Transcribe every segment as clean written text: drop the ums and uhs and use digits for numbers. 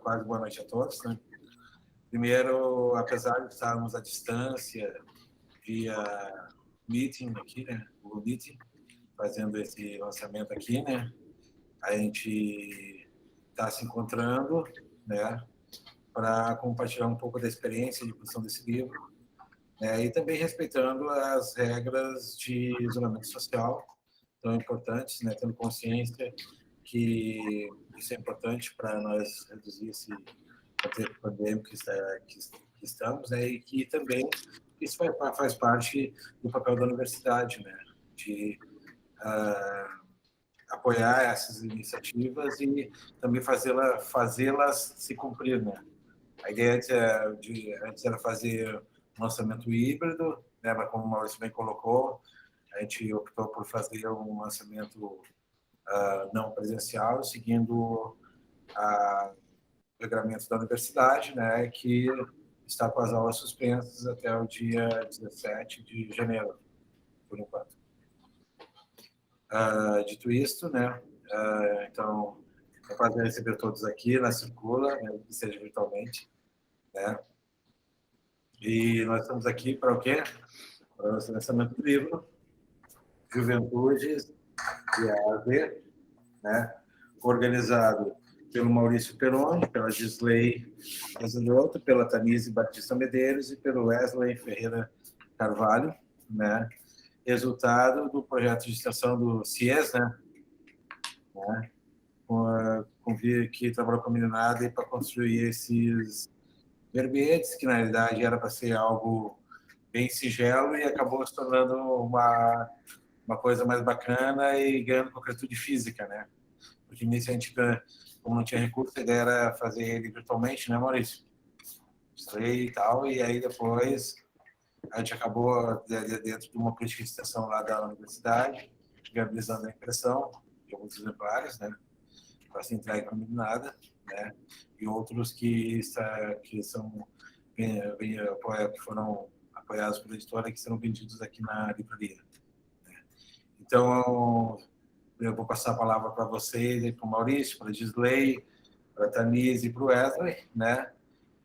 quase boa noite a todos, né? Primeiro, apesar de estarmos à distância, via meeting aqui, né? Google Meeting, fazendo esse lançamento aqui, né? A gente está se encontrando, né? Para compartilhar um pouco da experiência de produção desse livro, né? E também respeitando as regras de isolamento social tão importantes, né? Tendo consciência que isso é importante para nós reduzir esse contexto pandêmico que estamos, né? E que também isso faz parte do papel da universidade, né? De apoiar essas iniciativas e também fazê-las se cumprir, né? A ideia antes era fazer um lançamento híbrido, né? Mas como o Maurício bem colocou, a gente optou por fazer um lançamento não presencial, seguindo o regramento da universidade, né, que está com as aulas suspensas até o dia 17 de janeiro, por enquanto. Dito isto, né, então, é um prazer receber todos aqui na Circula, né, que seja virtualmente, né, e nós estamos aqui para o quê? Para o lançamento do livro, Juventudes e AD, né, organizado pelo Maurício Peroni, pela Gisley Casalotto, pela Tanise Batista Medeiros e pelo Wesley Ferreira Carvalho, né? Resultado do projeto de extensão do CIES, né? Que trabalhou com a meninada para construir esses verbetes, que na realidade era para ser algo bem singelo e acabou se tornando uma coisa mais bacana e ganhando concretude física, né? Porque nisso a gente, como não tinha recurso, a ideia era fazer ele virtualmente, né, Maurício? Estudei e tal, e aí depois a gente acabou dentro de uma política de extensão lá da universidade, viabilizando a impressão de alguns exemplares, né, para ser entregue para nada, né, e outros que foram apoiados pela editora, que serão vendidos aqui na livraria. Né. Então, eu vou passar a palavra para vocês, para o Maurício, para a Gisley, para a Tanise e para o Wesley, né?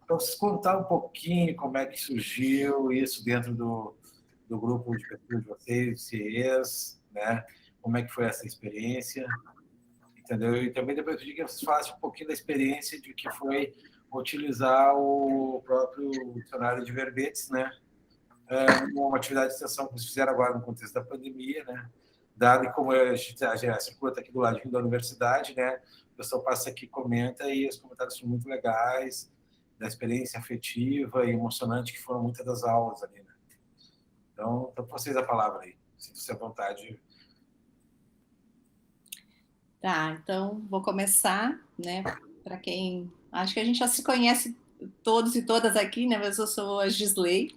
Para vocês contar um pouquinho como é que surgiu isso dentro do grupo de pesquisa de vocês, CIES, né? Como é que foi essa experiência, entendeu? E também depois eu pedi que vocês façam um pouquinho da experiência de que foi utilizar o próprio dicionário de verbetes, né? Uma atividade de extensão que vocês fizeram agora no contexto da pandemia, né? Dado como a Circula está aqui do lado da universidade, né? O pessoal passa aqui, comenta, e os comentários são muito legais, da experiência afetiva e emocionante que foram muitas das aulas ali, né? Então, para vocês a palavra aí. Sinta-se à vontade. Tá, então vou começar, né? Para quem... Acho que a gente já se conhece todos e todas aqui, né? Mas eu sou a Gisley,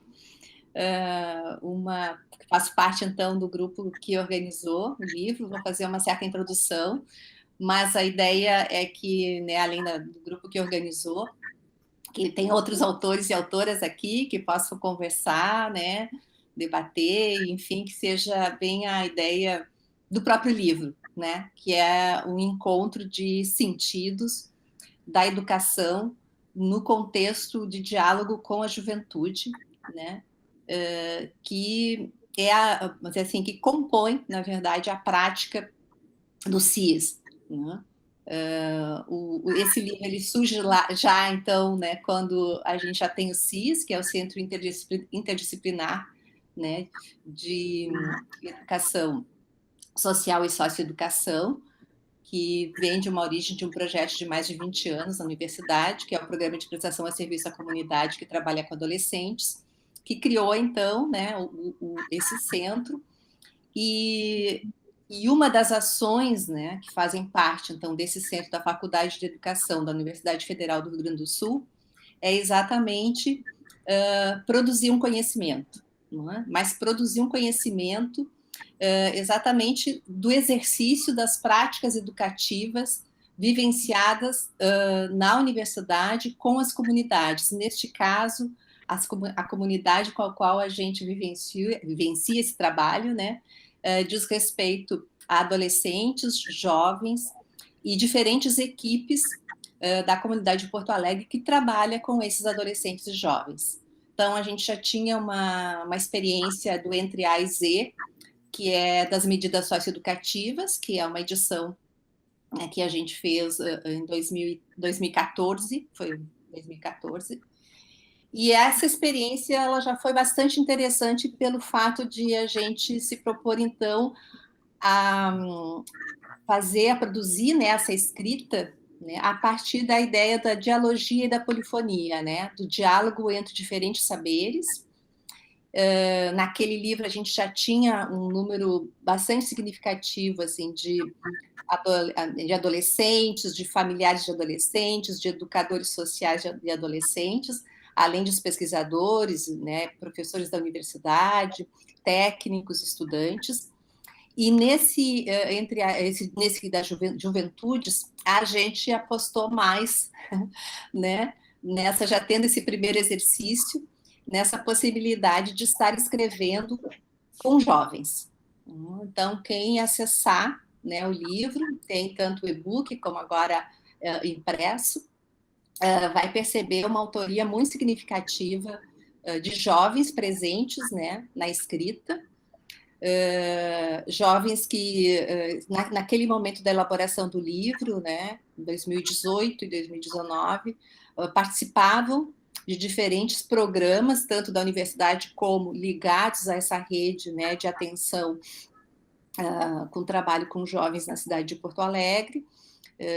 faço parte então do grupo que organizou o livro, vou fazer uma certa introdução, mas a ideia é que, né, além do grupo que organizou, que tem outros autores e autoras aqui que possam conversar, né, debater, enfim, que seja bem a ideia do próprio livro, né, que é um encontro de sentidos da educação no contexto de diálogo com a juventude, né, que é assim, que compõe, na verdade, a prática do CIES, né? Esse livro ele surge lá, já então, né, quando a gente já tem o CIS, que é o Centro Interdisciplinar, né, de Educação Social e Socioeducação, que vem de uma origem de um projeto de mais de 20 anos na universidade, que é o Programa de Prestação a Serviço à Comunidade, que trabalha com adolescentes, que criou, então, né, esse centro, e uma das ações, né, que fazem parte, então, desse centro da Faculdade de Educação da Universidade Federal do Rio Grande do Sul é exatamente produzir um conhecimento, não é? Mas produzir um conhecimento exatamente do exercício das práticas educativas vivenciadas na universidade com as comunidades. Neste caso, a comunidade com a qual a gente vivencia esse trabalho, né, diz respeito a adolescentes, jovens e diferentes equipes da comunidade de Porto Alegre que trabalha com esses adolescentes e jovens. Então, a gente já tinha uma experiência do Entre A e Z, que é das medidas socioeducativas, que é uma edição, né, que a gente fez em 2014, foi 2014. E essa experiência ela já foi bastante interessante pelo fato de a gente se propor, então, a produzir, né, essa escrita, né, a partir da ideia da dialogia e da polifonia, né, do diálogo entre diferentes saberes. Naquele livro a gente já tinha um número bastante significativo assim, de adolescentes, de familiares de adolescentes, de educadores sociais de adolescentes, além dos pesquisadores, né, professores da universidade, técnicos, estudantes. E nesse das juventudes, a gente apostou mais, né, nessa, já tendo esse primeiro exercício, nessa possibilidade de estar escrevendo com jovens. Então, quem acessar, né, o livro, tem tanto o e-book como agora impresso, vai perceber uma autoria muito significativa de jovens presentes, né, na escrita, jovens que, naquele momento da elaboração do livro, né, em 2018 e 2019, participavam de diferentes programas, tanto da universidade como ligados a essa rede, né, de atenção com trabalho com jovens na cidade de Porto Alegre,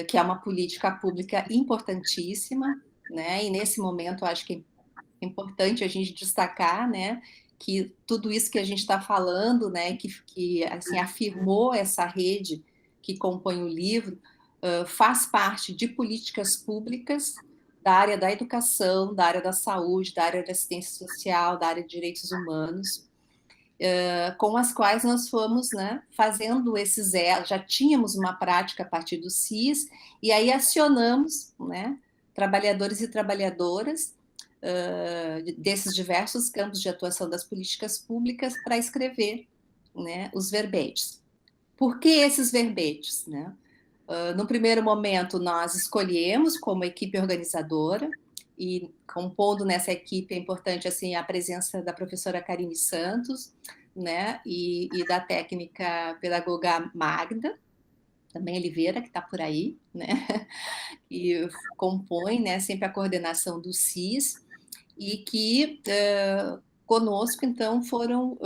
que é uma política pública importantíssima, né, e nesse momento acho que é importante a gente destacar, né, que tudo isso que a gente está falando, né, que assim, afirmou essa rede que compõe o livro, faz parte de políticas públicas da área da educação, da área da saúde, da área da assistência social, da área de direitos humanos, com as quais nós fomos, né, fazendo esses já tínhamos uma prática a partir do CIS, e aí acionamos, né, trabalhadores e trabalhadoras desses diversos campos de atuação das políticas públicas para escrever, né, os verbetes. Por que esses verbetes, né? No primeiro momento, nós escolhemos como equipe organizadora, e compondo nessa equipe é importante assim, a presença da professora Karine Santos, né, e da técnica pedagoga Magda, também Oliveira, que está por aí, né, e compõe, né, sempre a coordenação do CIS, e que conosco, então, foram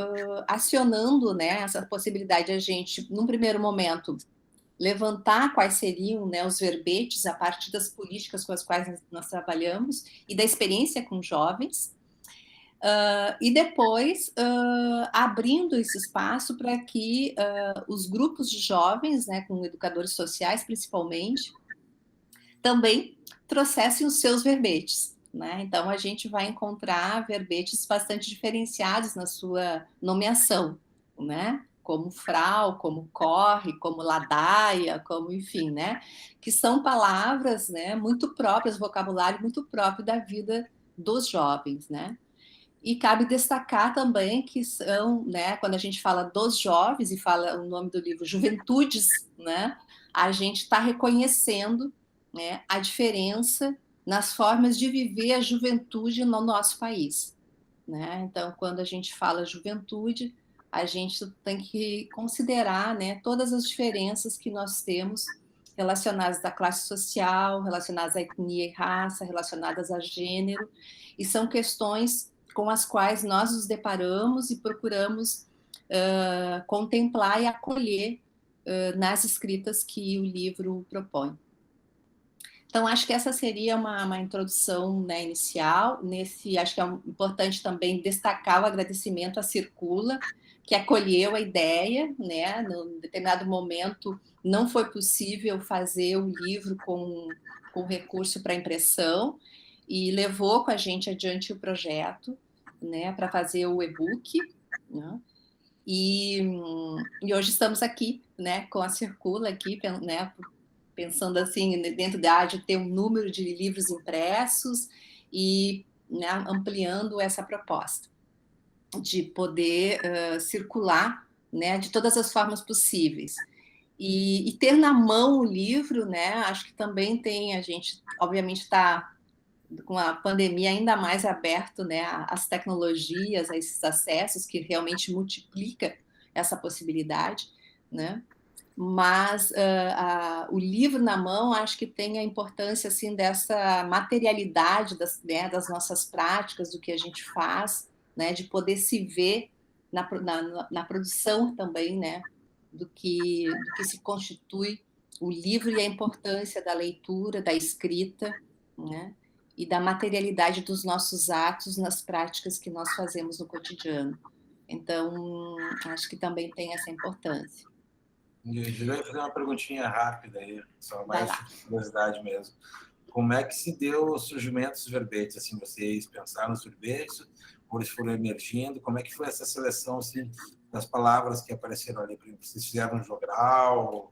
acionando, né, essa possibilidade de a gente, num primeiro momento, levantar quais seriam, né, os verbetes a partir das políticas com as quais nós trabalhamos e da experiência com jovens, e depois abrindo esse espaço para que os grupos de jovens, né, com educadores sociais principalmente, também trouxessem os seus verbetes. Né? Então, a gente vai encontrar verbetes bastante diferenciados na sua nomeação, né? Como frau, como corre, como ladaia, como enfim, né? Que são palavras, né, muito próprias, vocabulário muito próprio da vida dos jovens, né? E cabe destacar também que são, né, quando a gente fala dos jovens e fala o nome do livro Juventudes, né, a gente está reconhecendo, né, a diferença nas formas de viver a juventude no nosso país. Né? Então, quando a gente fala juventude, a gente tem que considerar, né, todas as diferenças que nós temos relacionadas à classe social, relacionadas à etnia e raça, relacionadas a gênero, e são questões com as quais nós nos deparamos e procuramos contemplar e acolher nas escritas que o livro propõe. Então, acho que essa seria uma introdução, né, inicial. Acho que é importante também destacar o agradecimento à Circula, que acolheu a ideia, né? Num determinado momento não foi possível fazer o livro com recurso para impressão, e levou com a gente adiante o projeto, né, para fazer o e-book, né? E hoje estamos aqui, né, com a Circula aqui, né, pensando assim, dentro da área de ter um número de livros impressos e, né, ampliando essa proposta de poder circular, né, de todas as formas possíveis. e ter na mão o livro, né? Acho que também a gente, obviamente, está com a pandemia ainda mais aberto, né, às tecnologias, a esses acessos que realmente multiplica essa possibilidade, né? Mas o livro na mão acho que tem a importância assim dessa materialidade né, das nossas práticas, do que a gente faz, né, de poder se ver na produção também, né, do que se constitui o livro e a importância da leitura, da escrita, né, e da materialidade dos nossos atos nas práticas que nós fazemos no cotidiano. Então, acho que também tem essa importância. E eu ia fazer uma perguntinha rápida aí, só Vai mais lá. de curiosidade mesmo. Como é que se deu o surgimento dos verbetes? Assim, vocês pensaram nos verbetes, ou eles foram emergindo? Como é que foi essa seleção assim, das palavras que apareceram ali? Vocês fizeram um jogral?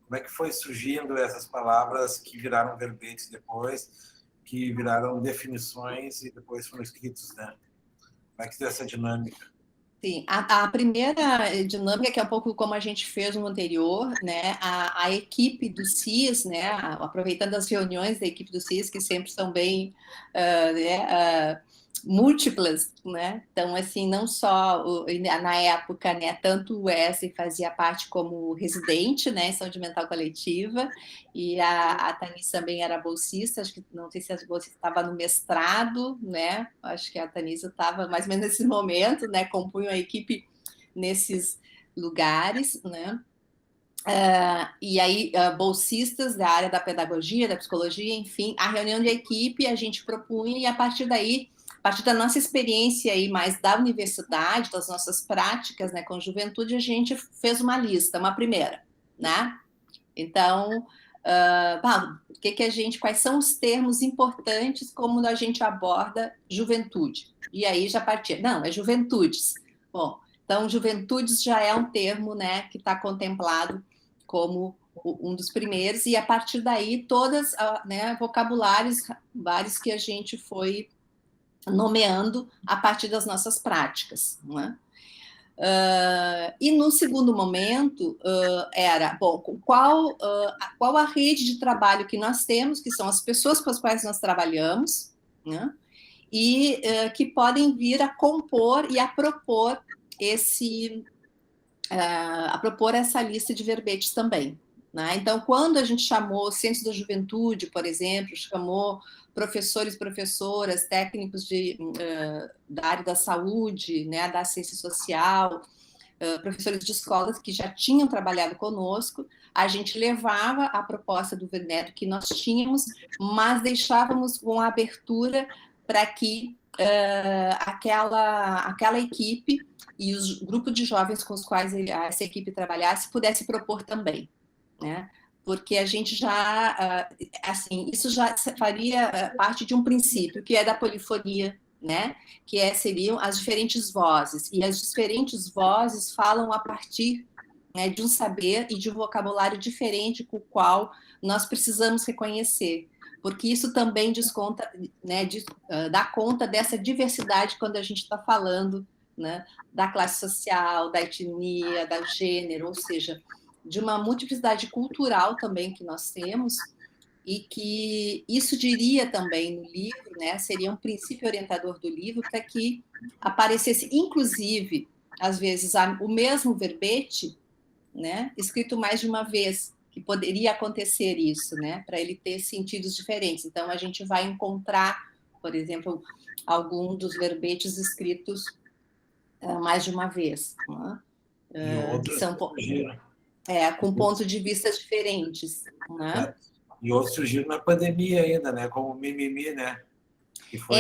Como é que foi surgindo essas palavras que viraram verbetes depois, que viraram definições e depois foram escritos, né? Como é que deu essa dinâmica? Sim, a primeira dinâmica, que é um pouco como a gente fez no anterior, né? A equipe do CIS, né? Aproveitando as reuniões da equipe do CIS, que sempre são bem múltiplas, né? Então, assim, não só na época, né? Tanto o Wesley fazia parte como residente, né? Em saúde mental coletiva, e a Tanis também era bolsista, acho que não sei se a bolsista estava no mestrado, né? Acho que a Tanisa estava mais ou menos nesse momento, né? Compunham a equipe nesses lugares, né? E aí, bolsistas da área da pedagogia, da psicologia, enfim, a reunião de equipe a gente propunha, e a partir daí, a partir da nossa experiência aí mais da universidade, das nossas práticas, né, com juventude, a gente fez uma lista, uma primeira, né? Então, quais são os termos importantes como a gente aborda juventude? E aí já partia, não, é juventudes. Bom, então juventudes já é um termo, né, que está contemplado como um dos primeiros, e a partir daí todas, né, vocabulários vários que a gente foi nomeando a partir das nossas práticas, não é? E no segundo momento era, bom, qual a rede de trabalho que nós temos, que são as pessoas com as quais nós trabalhamos, né? E que podem vir a compor e a propor essa lista de verbetes também. Né? Então, quando a gente chamou Centros da Juventude, por exemplo, chamou professores e professoras, técnicos da área da saúde, né, da ciência social, professores de escolas que já tinham trabalhado conosco, a gente levava a proposta do Veneto que nós tínhamos, mas deixávamos com a abertura para que aquela equipe e os grupos de jovens com os quais essa equipe trabalhasse pudesse propor também, né? Porque a gente já, assim, isso já faria parte de um princípio, que é da polifonia, né? Que seriam as diferentes vozes, e as diferentes vozes falam a partir, né, de um saber e de um vocabulário diferente com o qual nós precisamos reconhecer, porque isso também desconta, né, dá conta dessa diversidade quando a gente está falando, né, da classe social, da etnia, da gênero, ou seja, de uma multiplicidade cultural também que nós temos, e que isso diria também no livro, né, seria um princípio orientador do livro para que aparecesse, inclusive, às vezes, o mesmo verbete, né, escrito mais de uma vez, que poderia acontecer isso, né, para ele ter sentidos diferentes. Então, a gente vai encontrar, por exemplo, algum dos verbetes escritos mais de uma vez, né, E que outros são surgiram. com pontos de vista diferentes, né? E outros surgiram na pandemia ainda, né? Como mimimi, né? Que foi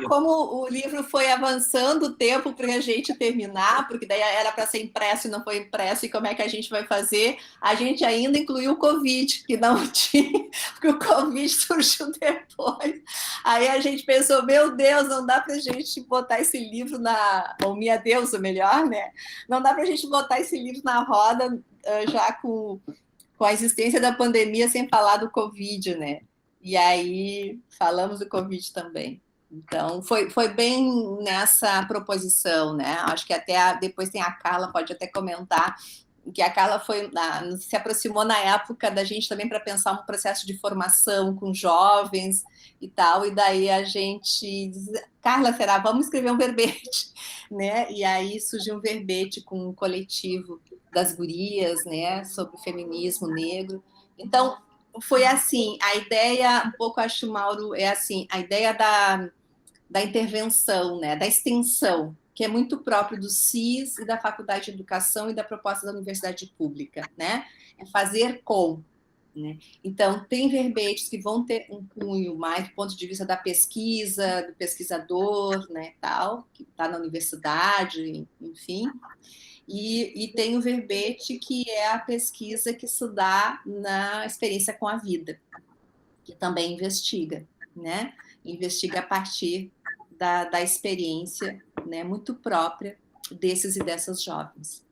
Como o livro foi avançando o tempo para a gente terminar, porque daí era para ser impresso e não foi impresso, e como é que a gente vai fazer? A gente ainda incluiu o Covid, que não tinha, porque o Covid surgiu depois. Aí a gente pensou, meu Deus, não dá para a gente botar esse livro ou minha Deus, o melhor, né? Não dá para a gente botar esse livro na roda já com a existência da pandemia sem falar do Covid, né? E aí falamos do Covid também. Então, foi bem nessa proposição, né? Acho que até depois tem a Carla, pode até comentar que a Carla se aproximou na época da gente também para pensar um processo de formação com jovens e tal, e daí a gente diz, Carla, será? Vamos escrever um verbete, né? E aí surgiu um verbete com um coletivo das gurias, né, sobre o feminismo negro. Então, foi assim, a ideia, um pouco acho, Mauro, é assim, a ideia da intervenção, né, da extensão, que é muito próprio do CIS e da Faculdade de Educação e da proposta da Universidade Pública, né? É fazer com, né? Então, tem verbetes que vão ter um cunho mais do ponto de vista da pesquisa, do pesquisador, né, tal, que está na universidade, enfim. E tem o verbete que é a pesquisa que se dá na experiência com a vida, que também investiga, né? Investiga a partir da experiência, né, muito própria desses e dessas jovens.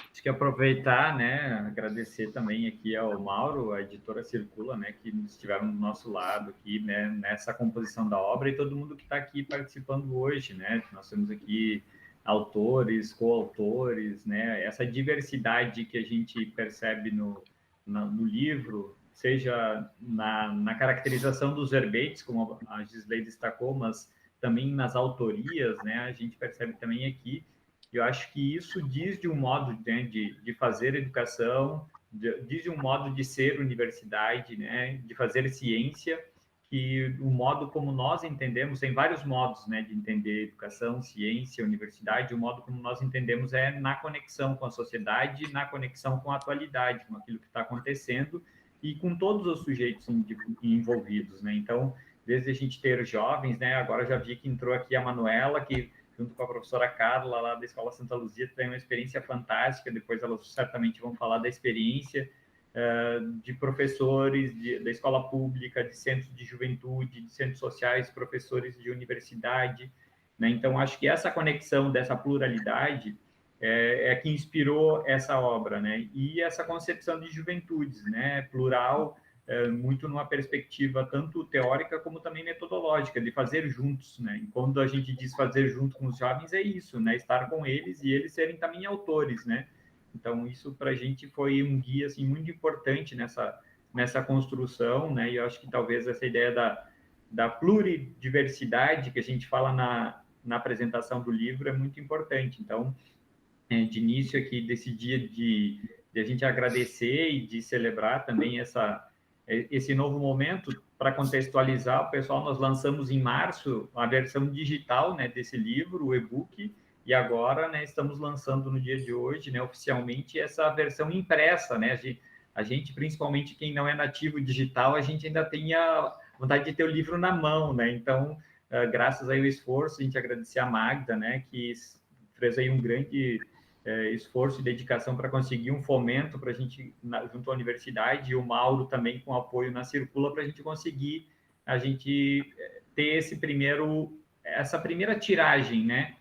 Acho que aproveitar, né, agradecer também aqui ao Mauro, a editora Circula, né, que estiveram do nosso lado aqui, né, nessa composição da obra, e todo mundo que está aqui participando hoje, né, nós temos aqui autores, coautores, né, essa diversidade que a gente percebe no livro, seja na caracterização dos verbetes, como a Gisley destacou, mas também nas autorias, né, a gente percebe também aqui. Eu acho que isso diz de um modo, né, de fazer educação, diz de um modo de ser universidade, né, de fazer ciência, que o modo como nós entendemos, tem vários modos, né, de entender educação, ciência, universidade, o modo como nós entendemos é na conexão com a sociedade, na conexão com a atualidade, com aquilo que está acontecendo e com todos os sujeitos envolvidos, né. Então, desde a gente ter jovens, né, agora já vi que entrou aqui a Manuela, que junto com a professora Carla, lá da Escola Santa Luzia, tem uma experiência fantástica, depois elas certamente vão falar da experiência de professores da escola pública, de centros de juventude, de centros sociais, professores de universidade, né? Então, acho que essa conexão dessa pluralidade é que inspirou essa obra, né? E essa concepção de juventudes, né? Plural, muito numa perspectiva tanto teórica como também metodológica, de fazer juntos, né? E quando a gente diz fazer junto com os jovens, é isso, né? Estar com eles e eles serem também autores, né? Então, isso para a gente foi um guia, assim, muito importante nessa construção, né? E eu acho que talvez essa ideia da pluridiversidade que a gente fala na apresentação do livro é muito importante. Então, de início aqui, desse dia de a gente agradecer e de celebrar também esse novo momento. Para contextualizar, o pessoal, nós lançamos em março a versão digital, né, desse livro, o e-book, e agora, né, estamos lançando no dia de hoje, né, oficialmente, essa versão impressa, né, a gente, principalmente quem não é nativo digital, a gente ainda tem a vontade de ter o livro na mão, né, então, graças aí ao esforço, a gente agradecer a Magda, né, que fez aí um grande esforço e dedicação para conseguir um fomento para a gente, junto à universidade, e o Mauro também com apoio na Circula, para a gente conseguir ter essa primeira tiragem, né,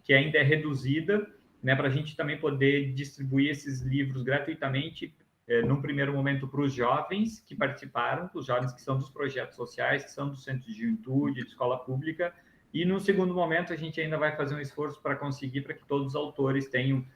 que ainda é reduzida, né, para a gente também poder distribuir esses livros gratuitamente, num primeiro momento para os jovens que participaram, os jovens que são dos projetos sociais, que são do centro de juventude, de escola pública. E, no segundo momento, a gente ainda vai fazer um esforço para conseguir para que todos os autores tenham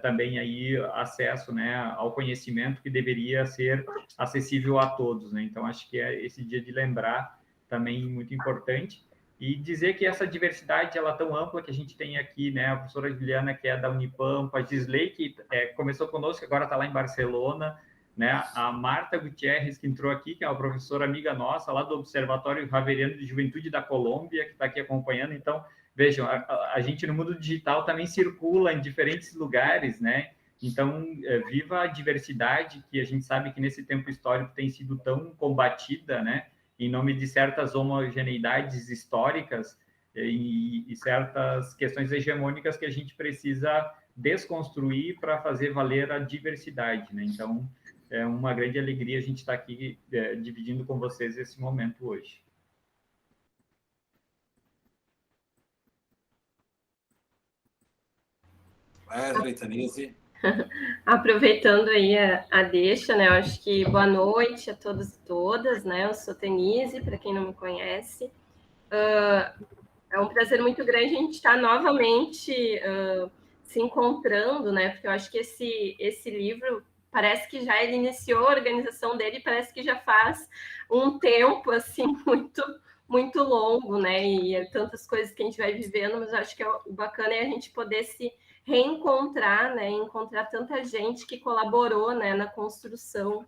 também aí acesso, né, ao conhecimento que deveria ser acessível a todos, né? Então, acho que é esse dia de lembrar também muito importante. E dizer que essa diversidade ela é tão ampla que a gente tem aqui, né, a professora Juliana, que é da Unipampa, a Gisley, que começou conosco, agora está lá em Barcelona, né? A Marta Gutierrez, que entrou aqui, que é uma professora amiga nossa, lá do Observatório Javeriano de Juventude da Colômbia, que está aqui acompanhando. Então, vejam, a gente no mundo digital também circula em diferentes lugares, né? Então, viva a diversidade, que a gente sabe que nesse tempo histórico tem sido tão combatida, né? Em nome de certas homogeneidades históricas e certas questões hegemônicas que a gente precisa desconstruir para fazer valer a diversidade, né? Então, é uma grande alegria a gente estar aqui dividindo com vocês esse momento hoje. Wesley, Tanise. Aproveitando aí a deixa, né? Eu acho que boa noite a todos e todas, né? Eu sou Tanise, para quem não me conhece. é um prazer muito grande a gente estar novamente se encontrando, né? Porque eu acho que esse livro parece que já ele iniciou a organização dele, parece que já faz um tempo assim muito longo, né? E é tantas coisas que a gente vai vivendo, mas eu acho que o bacana é a gente poder se reencontrar, né? Encontrar tanta gente que colaborou, né, na construção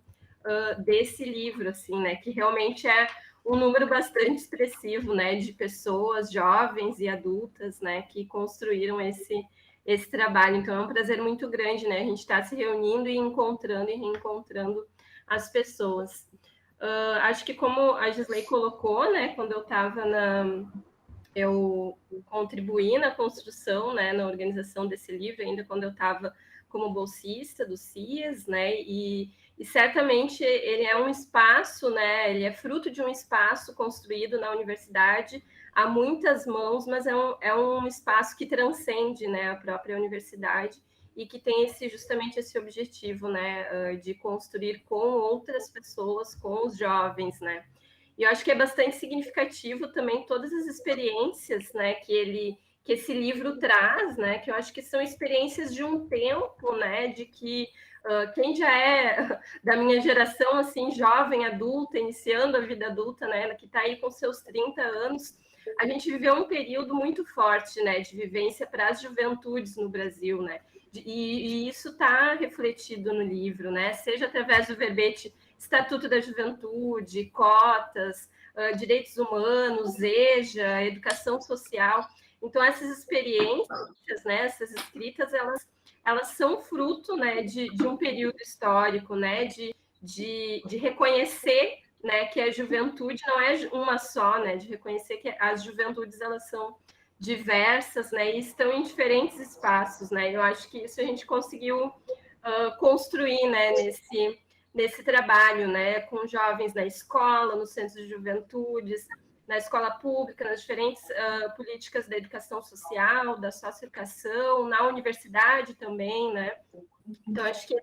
desse livro, assim, né? Que realmente é um número bastante expressivo, né, de pessoas jovens e adultas, né, que construíram esse trabalho. Então é um prazer muito grande, né, a gente estar se reunindo e encontrando e reencontrando as pessoas. Acho que como a Gisley colocou, né, quando eu estava eu contribuí na construção, né, na organização desse livro, ainda quando eu estava como bolsista do CIES, né, e certamente ele é um espaço, né, ele é fruto de um espaço construído na universidade a muitas mãos, mas é um espaço que transcende, né, a própria universidade e que tem justamente esse objetivo, né, de construir com outras pessoas, com os jovens, né. E eu acho que é bastante significativo também todas as experiências, né, que esse livro traz, né, que eu acho que são experiências de um tempo, né, de que quem já é da minha geração, assim, jovem, adulta, iniciando a vida adulta, né, que está aí com seus 30 anos, a gente viveu um período muito forte, né, de vivência para as juventudes no Brasil, né, e isso está refletido no livro, né, seja através do verbete Estatuto da Juventude, cotas, direitos humanos, EJA, educação social. Então, essas experiências, né, essas escritas, elas são fruto, né, de um período histórico, né, de reconhecer, né, que a juventude não é uma só, né, de reconhecer que as juventudes elas são diversas, né, e estão em diferentes espaços, né. Eu acho que isso a gente conseguiu construir, né, nesse trabalho, né, com jovens na escola, nos centros de juventudes, na escola pública, nas diferentes políticas da educação social, da socioeducação, na universidade também, né. Então, acho que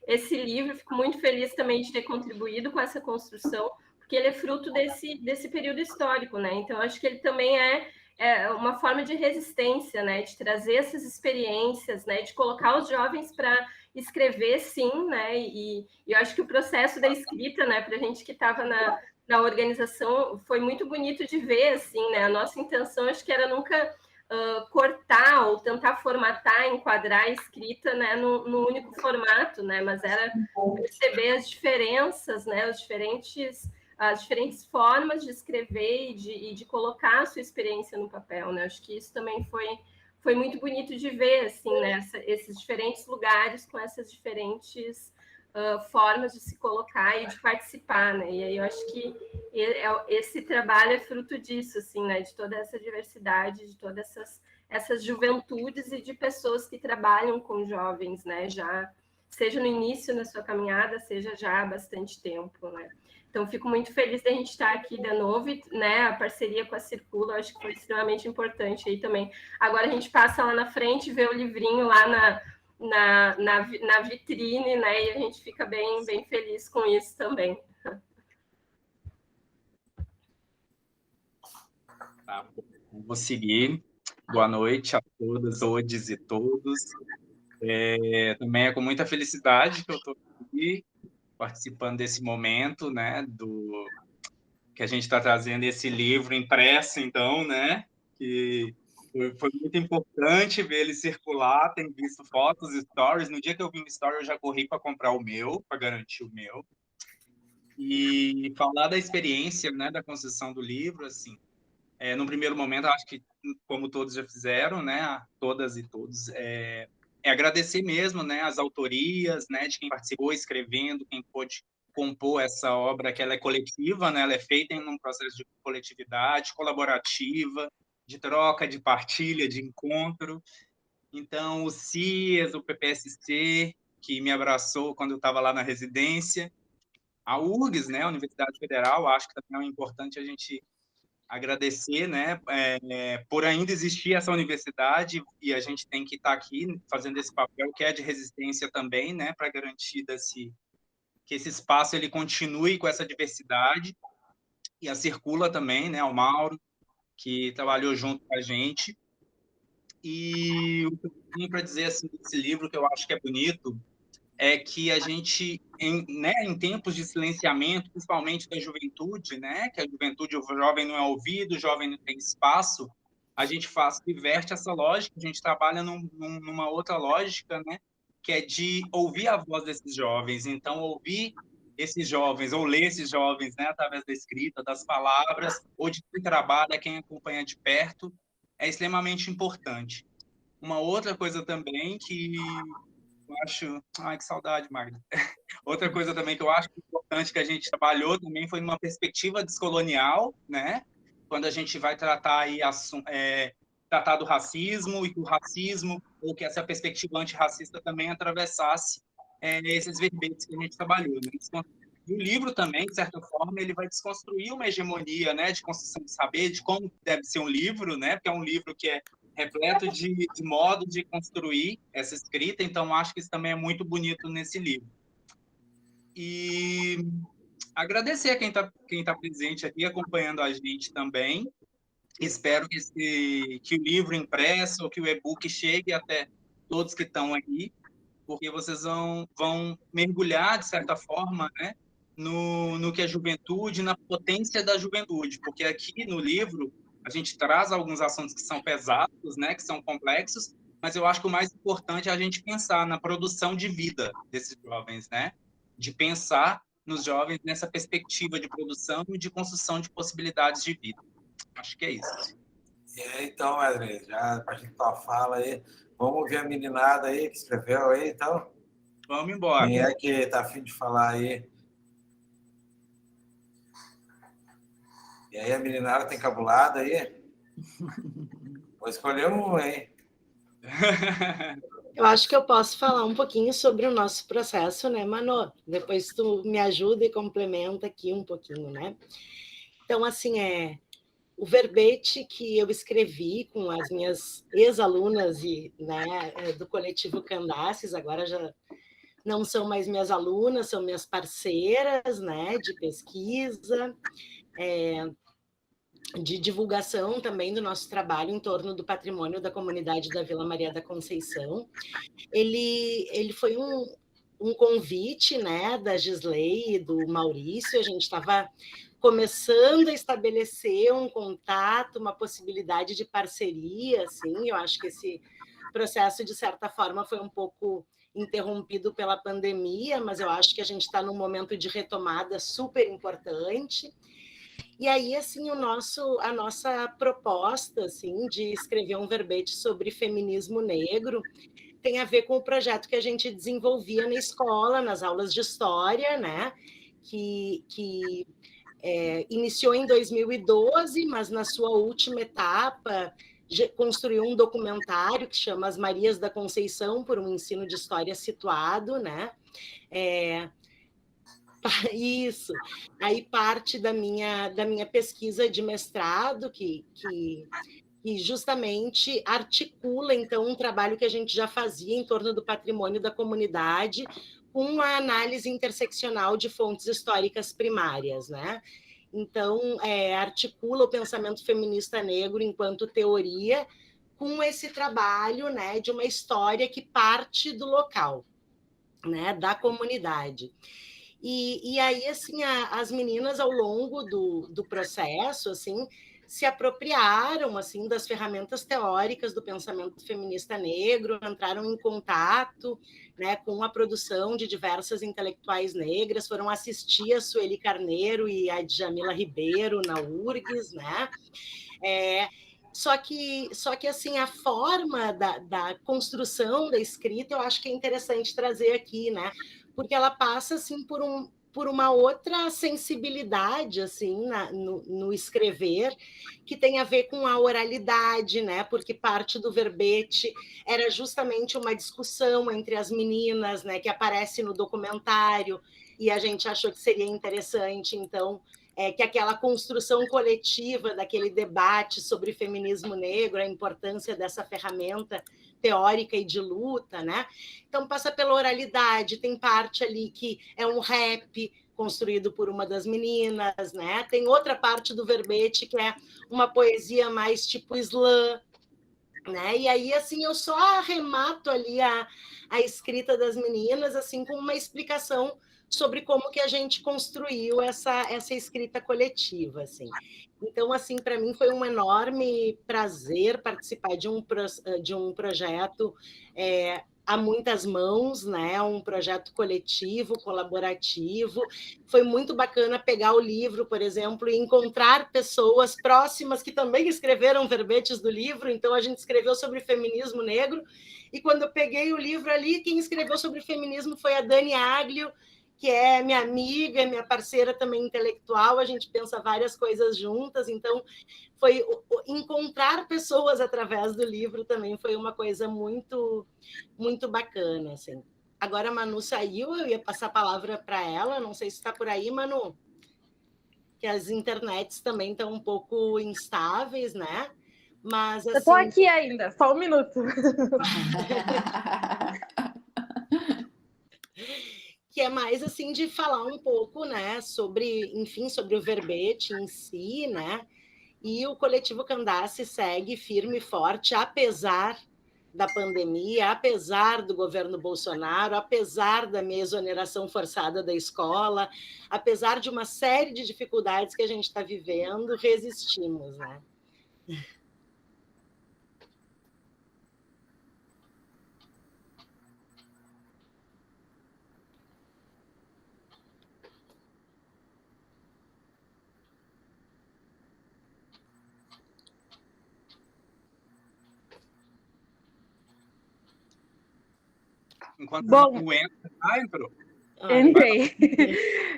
esse livro, fico muito feliz também de ter contribuído com essa construção, porque ele é fruto desse período histórico, né. Então, acho que ele também é uma forma de resistência, né, de trazer essas experiências, né, de colocar os jovens para escrever, sim, né, e eu acho que o processo da escrita, né, para a gente que estava na organização, foi muito bonito de ver, assim, né, a nossa intenção, acho que era nunca cortar ou tentar formatar, enquadrar a escrita, né, no único formato, né, mas era perceber as diferenças, né, as diferentes formas de escrever e de colocar a sua experiência no papel, né? Acho que isso também foi muito bonito de ver, assim, né? Esses diferentes lugares com essas diferentes formas de se colocar e de participar, né? E aí eu acho que esse trabalho é fruto disso, assim, né? De toda essa diversidade, de todas essas juventudes e de pessoas que trabalham com jovens, né? Já seja no início da sua caminhada, seja já há bastante tempo, né? Então, fico muito feliz de a gente estar aqui de novo, né? A parceria com a Circula, acho que foi extremamente importante aí também. Agora a gente passa lá na frente, vê o livrinho lá na vitrine, né? E a gente fica bem feliz com isso também. Tá, vou seguir. Boa noite a todas, todes e todos. Também é com muita felicidade que eu estou aqui participando desse momento, né, que a gente está trazendo esse livro impresso, então, né, que foi muito importante ver ele circular, tenho visto fotos, stories. No dia que eu vi o story, eu já corri para comprar o meu, para garantir o meu. E falar da experiência, né, da construção do livro, assim, no primeiro momento, acho que, como todos já fizeram, né, todas e todos, agradecer mesmo, né, as autorias, né, de quem participou escrevendo, quem pôde compor essa obra, que ela é coletiva, né, ela é feita em um processo de coletividade, colaborativa, de troca, de partilha, de encontro. Então, o CIES, o PPSC, que me abraçou quando eu estava lá na residência, a URGS, né, a Universidade Federal, acho que também é importante a gente agradecer, né, por ainda existir essa universidade, e a gente tem que estar aqui fazendo esse papel que é de resistência também, né, para garantir que esse espaço ele continue com essa diversidade, e a Circula também, né, ao Mauro, que trabalhou junto com a gente. E o que eu tenho para dizer assim, desse livro, que eu acho que é bonito, é que a gente, em tempos de silenciamento, principalmente da juventude, né, que a juventude, o jovem não é ouvido, o jovem não tem espaço, a gente inverte essa lógica, a gente trabalha numa outra lógica, né, que é de ouvir a voz desses jovens. Então, ouvir esses jovens, ou ler esses jovens, né, através da escrita, das palavras, ou de quem trabalha, quem acompanha de perto, é extremamente importante. Uma outra coisa também que eu acho... Ai, que saudade, Magda. Outra coisa também que eu acho importante que a gente trabalhou também foi numa perspectiva descolonial, né? Quando a gente vai tratar aí tratar do racismo, e que o racismo, ou que essa perspectiva antirracista também atravessasse esses verbetes que a gente trabalhou, né? E o livro também, de certa forma, ele vai desconstruir uma hegemonia, né, de construção de saber, de como deve ser um livro, né? Porque é um livro que é repleto de modos de construir essa escrita, então acho que isso também é muito bonito nesse livro. E agradecer a quem tá presente aqui, acompanhando a gente também. Espero que o livro impresso ou que o e-book chegue até todos que estão aqui, porque vocês vão mergulhar, de certa forma, né, no que é juventude, na potência da juventude, porque aqui no livro a gente traz alguns assuntos que são pesados, né, que são complexos, mas eu acho que o mais importante é a gente pensar na produção de vida desses jovens, né, de pensar nos jovens nessa perspectiva de produção e de construção de possibilidades de vida. Acho que é isso. E aí, então, André, já para a gente tua fala aí, vamos ouvir a meninada aí que escreveu aí, então? Vamos embora. Quem é que está a fim de falar aí? E aí, a meninada tem cabulada aí? Vou escolher um, hein? Eu acho que eu posso falar um pouquinho sobre o nosso processo, né, Manu? Depois tu me ajuda e complementa aqui um pouquinho, né? Então, assim, o verbete que eu escrevi com as minhas ex-alunas e, né, do coletivo Candaces, agora já não são mais minhas alunas, são minhas parceiras, né, de pesquisa, de divulgação também do nosso trabalho em torno do patrimônio da comunidade da Vila Maria da Conceição. Ele foi um convite, né, da Gisley e do Maurício. A gente estava começando a estabelecer um contato, uma possibilidade de parceria, assim. Eu acho que esse processo, de certa forma, foi um pouco interrompido pela pandemia, mas eu acho que a gente está num momento de retomada super importante. E aí, assim, a nossa proposta, assim, de escrever um verbete sobre feminismo negro tem a ver com o projeto que a gente desenvolvia na escola, nas aulas de história, né? Que iniciou em 2012, mas na sua última etapa construiu um documentário que chama As Marias da Conceição por um ensino de história situado, né? Isso. Aí parte da minha pesquisa de mestrado, que justamente articula, então, um trabalho que a gente já fazia em torno do patrimônio da comunidade, com uma análise interseccional de fontes históricas primárias, né? Então, articula o pensamento feminista negro enquanto teoria com esse trabalho, né, de uma história que parte do local, né, da comunidade. E aí, assim, as meninas, ao longo do processo, assim, se apropriaram, assim, das ferramentas teóricas do pensamento feminista negro, entraram em contato, né, com a produção de diversas intelectuais negras, foram assistir a Sueli Carneiro e a Djamila Ribeiro na URGS, né? Só que assim, a forma da construção da escrita, eu acho que é interessante trazer aqui, né? Porque ela passa assim por uma outra sensibilidade assim no escrever, que tem a ver com a oralidade, né? Porque parte do verbete era justamente uma discussão entre as meninas, né? Que aparece no documentário, e a gente achou que seria interessante, então, que aquela construção coletiva daquele debate sobre feminismo negro, a importância dessa ferramenta teórica e de luta, né? Então passa pela oralidade, tem parte ali que é um rap, construído por uma das meninas, né? Tem outra parte do verbete que é uma poesia mais tipo slam, né? E aí, assim, eu só arremato ali a escrita das meninas, assim, com uma explicação sobre como que a gente construiu essa escrita coletiva, assim. Então, assim, para mim foi um enorme prazer participar de um projeto a muitas mãos, né? Um projeto coletivo, colaborativo. Foi muito bacana pegar o livro, por exemplo, e encontrar pessoas próximas que também escreveram verbetes do livro. Então, a gente escreveu sobre feminismo negro, e quando eu peguei o livro ali, quem escreveu sobre feminismo foi a Dani Aglio, que é minha amiga, minha parceira também intelectual, a gente pensa várias coisas juntas, então foi encontrar pessoas através do livro também foi uma coisa muito, muito bacana, assim. Agora a Manu saiu, eu ia passar a palavra para ela, não sei se está por aí, Manu, que as internets também estão um pouco instáveis, né? Mas, assim... Eu estou aqui ainda, só um minuto. Que é mais assim de falar um pouco, né, sobre, enfim, sobre o verbete em si, né? E o coletivo Candace segue firme e forte, apesar da pandemia, apesar do governo Bolsonaro, apesar da minha exoneração forçada da escola, apesar de uma série de dificuldades que a gente está vivendo, resistimos, né? Enquanto Bom, o entra, entrou. Entrei.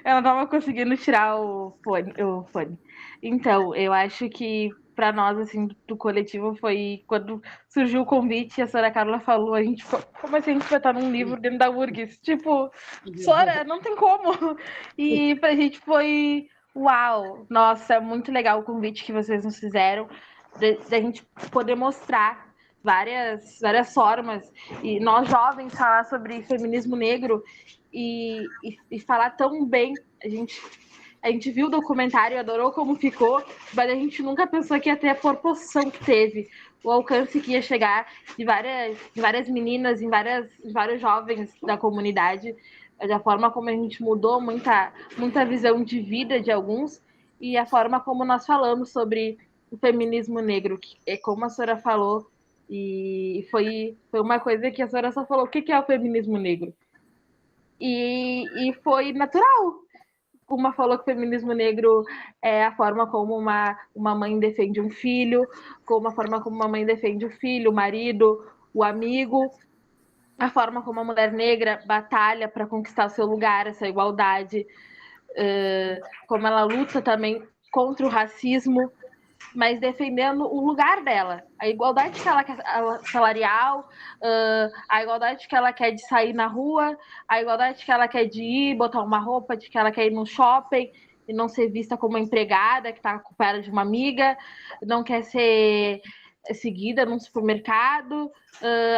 Eu não estava conseguindo tirar o fone. Então, eu acho que para nós, assim, do coletivo, foi quando surgiu o convite e a Sora Carla falou, a gente, como assim a gente vai estar num livro dentro da URGS? Tipo, Sora, não tem como. E pra gente foi, uau, nossa, muito legal o convite que vocês nos fizeram, da gente poder mostrar várias formas, e nós jovens falar sobre feminismo negro e falar tão bem. A gente viu o documentário, adorou como ficou, mas a gente nunca pensou que ia ter a proporção que teve, o alcance que ia chegar de várias meninas, em vários jovens da comunidade, da forma como a gente mudou muita visão de vida de alguns, e a forma como nós falamos sobre o feminismo negro, que é como a Sora falou. E foi uma coisa que a Sora só falou, o que é o feminismo negro? E foi natural. Uma falou que o feminismo negro é a forma como uma mãe defende um filho, como a forma como uma mãe defende o filho, o marido, o amigo, a forma como a mulher negra batalha para conquistar o seu lugar, essa igualdade, como ela luta também contra o racismo, mas defendendo o lugar dela, a igualdade que ela quer salarial, a igualdade que ela quer de sair na rua, a igualdade que ela quer de ir, botar uma roupa, de que ela quer ir no shopping e não ser vista como empregada que está acompanhada de uma amiga, não quer ser seguida num supermercado,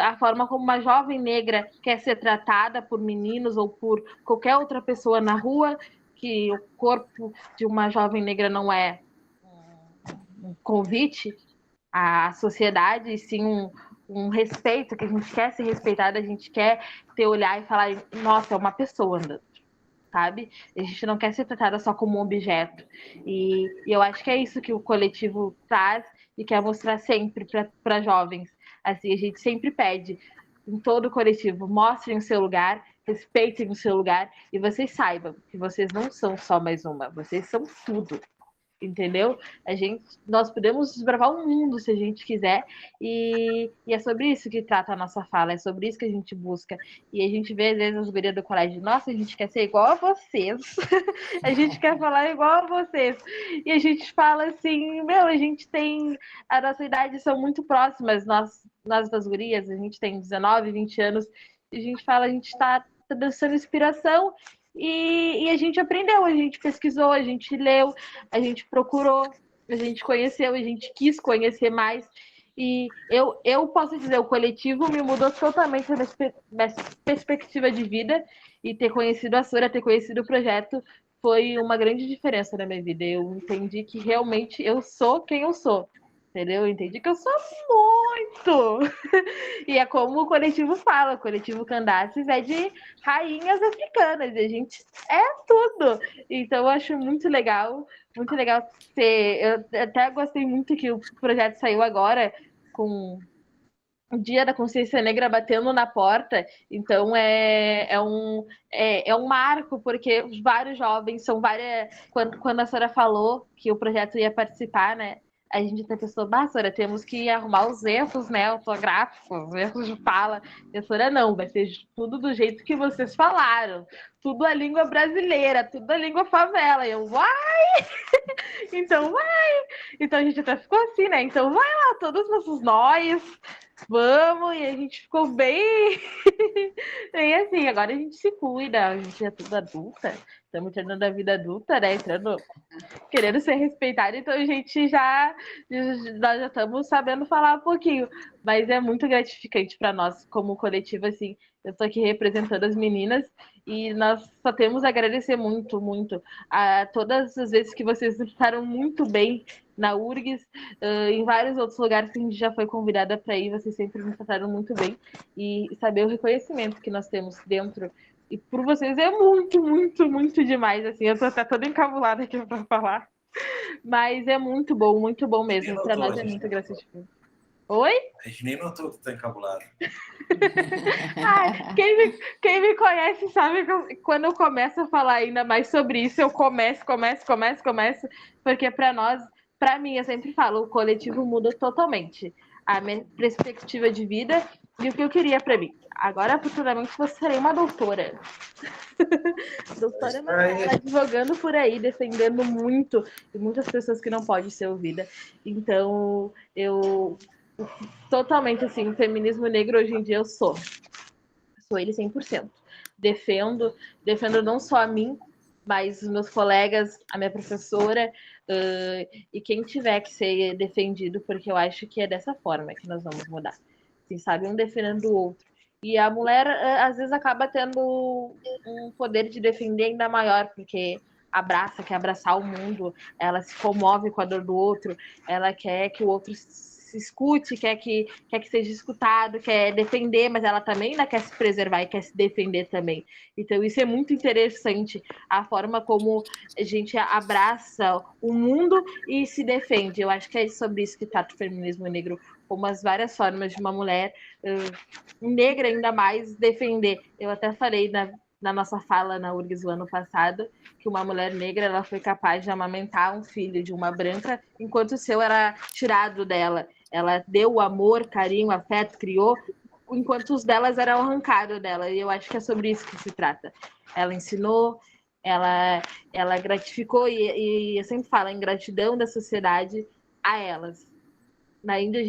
a forma como uma jovem negra quer ser tratada por meninos ou por qualquer outra pessoa na rua, que o corpo de uma jovem negra não é um convite à sociedade, e sim um respeito, que a gente quer ser respeitada, a gente quer ter olhar e falar, nossa, é uma pessoa andando, sabe? A gente não quer ser tratada só como um objeto. E eu acho que é isso que o coletivo traz e quer mostrar sempre para jovens. Assim, a gente sempre pede, em todo o coletivo, mostrem o seu lugar, respeitem o seu lugar, e vocês saibam que vocês não são só mais uma, vocês são tudo. Entendeu? Nós podemos desbravar o mundo se a gente quiser, e é sobre isso que trata a nossa fala, é sobre isso que a gente busca. E a gente vê às vezes as gurias do colégio, nossa, a gente quer ser igual a vocês, a gente quer falar igual a vocês, e a gente fala assim, a gente tem, a nossa idade são muito próximas, nós das gurias, a gente tem 19, 20 anos, e a gente fala, a gente está dançando inspiração. E a gente aprendeu, a gente pesquisou, a gente leu, a gente procurou, a gente conheceu, a gente quis conhecer mais. E eu posso dizer, o coletivo me mudou totalmente a minha perspectiva de vida, e ter conhecido a Sora, ter conhecido o projeto, foi uma grande diferença na minha vida. Eu entendi que realmente eu sou quem eu sou. Entendeu? Eu entendi que eu sou muito! E é como o coletivo fala, o coletivo Candaces é de rainhas africanas, e a gente é tudo. Então eu acho muito legal ser. Eu até gostei muito que o projeto saiu agora com o Dia da Consciência Negra batendo na porta. Então é um marco, porque vários jovens são várias. Quando a Sora falou que o projeto ia participar, né? A gente até pensou, Sora, temos que arrumar os erros, né, ortográficos, os erros de fala. E a Sora, não, vai ser tudo do jeito que vocês falaram. Tudo a língua brasileira, tudo a língua favela. E eu, vai! Então vai! Então a gente até ficou assim, né? Então vai lá, todos os nossos nós, vamos! E a gente ficou bem. E assim, agora a gente se cuida, a gente é tudo adulta, estamos entrando na vida adulta, né? Querendo ser respeitado, então a gente nós já estamos sabendo falar um pouquinho, mas é muito gratificante para nós como coletivo, assim. Eu estou aqui representando as meninas e nós só temos a agradecer muito, muito a todas as vezes que vocês trataram muito bem na URGS, em vários outros lugares que a gente já foi convidada para ir, vocês sempre nos trataram muito bem, e saber o reconhecimento que nós temos dentro e por vocês é muito, muito, muito demais, assim, eu tô até toda encabulada aqui para falar, mas é muito bom mesmo, para nós é muito gratificante. Oi? A gente nem notou que tá encabulado. Quem me conhece sabe que quando eu começo a falar ainda mais sobre isso, eu começo, porque para nós, para mim, eu sempre falo, o coletivo muda totalmente a minha perspectiva de vida e o que eu queria para mim. Agora, futuramente, eu serei uma doutora. Doutora Manuela, advogando por aí, defendendo muito, e muitas pessoas que não podem ser ouvidas. Então, eu totalmente, assim, o feminismo negro hoje em dia eu sou ele 100%. Defendo não só a mim, mas os meus colegas, a minha professora, e quem tiver que ser defendido, porque eu acho que é dessa forma que nós vamos mudar. Assim, sabe? Um defendendo o outro. E a mulher, às vezes, acaba tendo um poder de defender ainda maior, porque quer abraçar o mundo, ela se comove com a dor do outro, ela quer que o outro se escute, quer que seja escutado, quer defender, mas ela também ainda quer se preservar e quer se defender também. Então isso é muito interessante, a forma como a gente abraça o mundo e se defende. Eu acho que é sobre isso que trata o feminismo negro, como as várias formas de uma mulher negra ainda mais defender. Eu até falei na nossa fala na URGS do ano passado, que uma mulher negra ela foi capaz de amamentar um filho de uma branca, enquanto o seu era tirado dela. Ela deu o amor, carinho, afeto, criou, enquanto os delas eram arrancados dela. E eu acho que é sobre isso que se trata. Ela ensinou, ela gratificou, e eu sempre falo, a ingratidão da sociedade a elas. Na Índia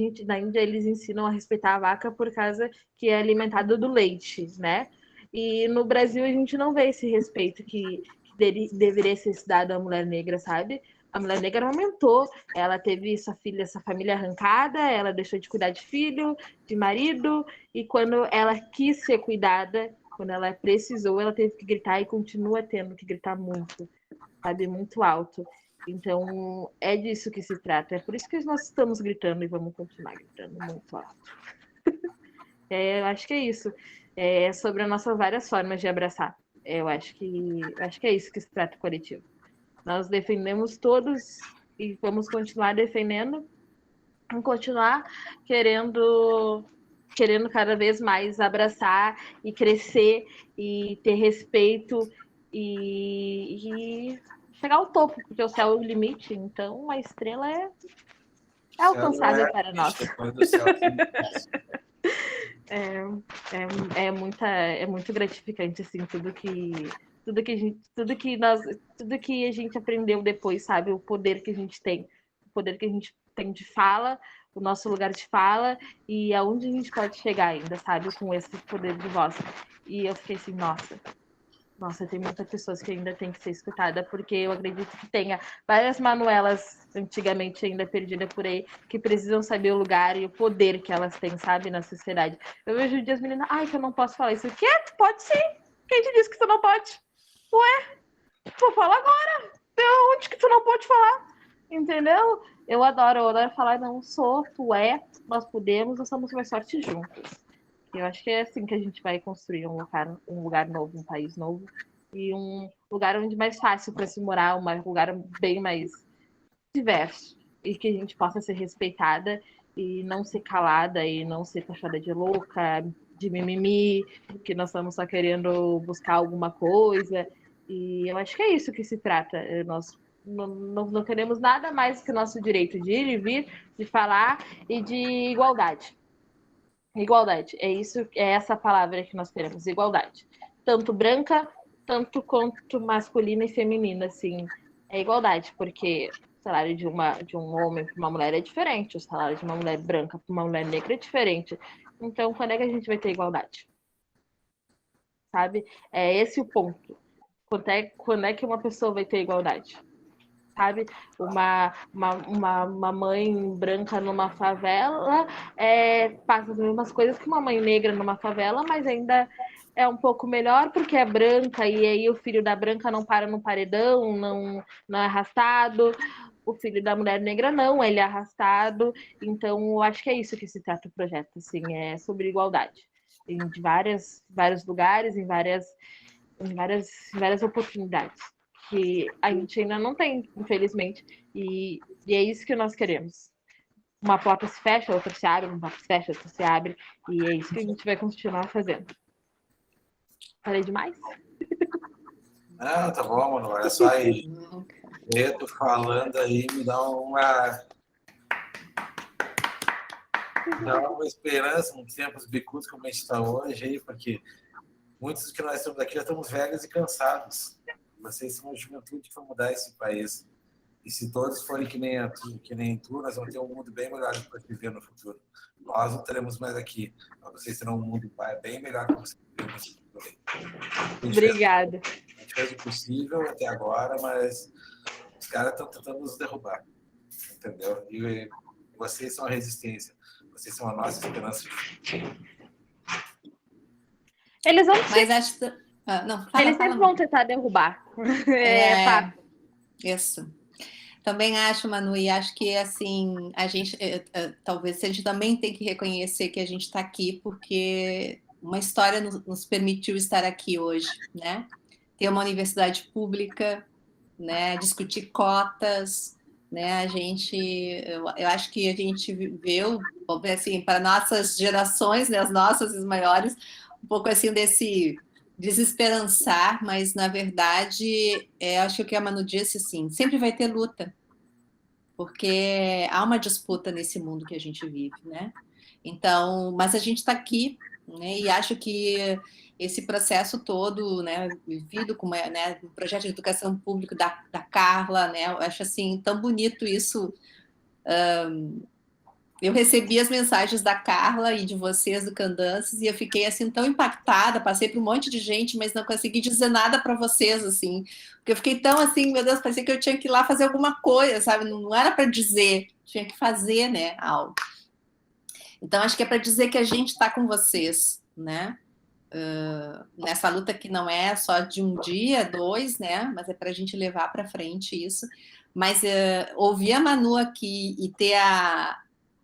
eles ensinam a respeitar a vaca por causa que é alimentada do leite, né? E no Brasil a gente não vê esse respeito que deveria ser dado à mulher negra, sabe? A mulher negra aumentou, ela teve essa família arrancada, ela deixou de cuidar de filho, de marido, e quando ela quis ser cuidada, quando ela precisou, ela teve que gritar e continua tendo que gritar muito, sabe? Muito alto. Então, é disso que se trata. É por isso que nós estamos gritando e vamos continuar gritando muito alto. Eu acho que é isso. É sobre as nossas várias formas de abraçar. Eu acho que é isso que se trata o coletivo. Nós defendemos todos e vamos continuar defendendo, vamos continuar querendo cada vez mais abraçar e crescer e ter respeito e chegar ao topo, porque o céu é o limite, então a estrela é alcançável para nós. É muito gratificante, assim, tudo que a gente aprendeu depois, sabe? O poder que a gente tem de fala, o nosso lugar de fala e aonde a gente pode chegar ainda, sabe? Com esse poder de voz. E eu fiquei assim, nossa, tem muitas pessoas que ainda tem que ser escutada, porque eu acredito que tenha várias Manuelas antigamente ainda perdidas por aí, que precisam saber o lugar e o poder que elas têm, sabe, na sociedade. Eu vejo um dia as meninas, que eu não posso falar isso. O quê? Tu pode sim. Quem te disse que você não pode? Ué? Pô, fala agora! Onde que tu não pode falar? Entendeu? Eu adoro falar, não sou, tu é, nós podemos, nós somos mais fortes juntos. Eu acho que é assim que a gente vai construir um lugar novo, um país novo, e um lugar onde é mais fácil para se morar, um lugar bem mais diverso, e que a gente possa ser respeitada e não ser calada e não ser taxada de louca, de mimimi, que nós estamos só querendo buscar alguma coisa. E eu acho que é isso que se trata. Nós não queremos nada mais que o nosso direito de ir e vir, de falar e de igualdade. Igualdade, é essa palavra que nós queremos, igualdade. Tanto branca, tanto quanto masculina e feminina, assim, é igualdade, porque o salário de um homem para uma mulher é diferente, o salário de uma mulher branca para uma mulher negra é diferente. Então, quando é que a gente vai ter igualdade? Sabe? É esse o ponto. Quando é que uma pessoa vai ter igualdade? Sabe? Uma mãe branca numa favela passa as mesmas coisas que uma mãe negra numa favela, mas ainda é um pouco melhor porque é branca, e aí o filho da branca não para no paredão, não é arrastado. O filho da mulher negra não, ele é arrastado. Então, eu acho que é isso que se trata o projeto, assim, é sobre igualdade. De vários lugares, em várias oportunidades que a gente ainda não tem, infelizmente, e é isso que nós queremos. Uma porta se fecha, outra se abre, uma porta se fecha, outra se abre, e é isso que a gente vai continuar fazendo. Falei demais? Não, tá bom, mano, olha só aí. Eu falando aí, me dá uma esperança nos tempos bicudos como a gente está hoje aí, porque muitos que nós estamos aqui já estamos velhos e cansados. Vocês são a juventude que vai mudar esse país. E se todos forem que nem tu, nós vamos ter um mundo bem melhor para viver no futuro. Nós não teremos mais aqui, mas vocês terão um mundo bem melhor para vocês viverem no futuro. Obrigada. A gente fez o possível até agora, mas os caras estão tentando nos derrubar. Entendeu? E vocês são a resistência. Vocês são a nossa esperança. Eles vão Mas acho que... não, eles sempre vão tentar derrubar. Tá. Isso. Também acho, Manu, e acho que assim, a gente talvez a gente também tem que reconhecer que a gente está aqui porque uma história nos permitiu estar aqui hoje, né? Ter uma universidade pública, né? Discutir cotas, né? Eu acho que a gente viveu, assim, para nossas gerações, né? As nossas, as maiores, um pouco assim desse desesperançar, mas na verdade, acho que o que a Manu disse, assim, sempre vai ter luta, porque há uma disputa nesse mundo que a gente vive, né? Então, mas a gente está aqui, né? E acho que esse processo todo, né, vivido com o projeto de educação pública da Carla, né? Eu acho assim tão bonito isso. Eu recebi as mensagens da Carla e de vocês do Candances e eu fiquei assim tão impactada, passei por um monte de gente, mas não consegui dizer nada para vocês, assim, porque eu fiquei tão assim, meu Deus, parecia que eu tinha que ir lá fazer alguma coisa, sabe? Não era para dizer, tinha que fazer, né, algo. Então acho que é para dizer que a gente está com vocês, né? Nessa luta que não é só de um dia, 2, né? Mas é para a gente levar para frente isso. Mas ouvir a Manu aqui e ter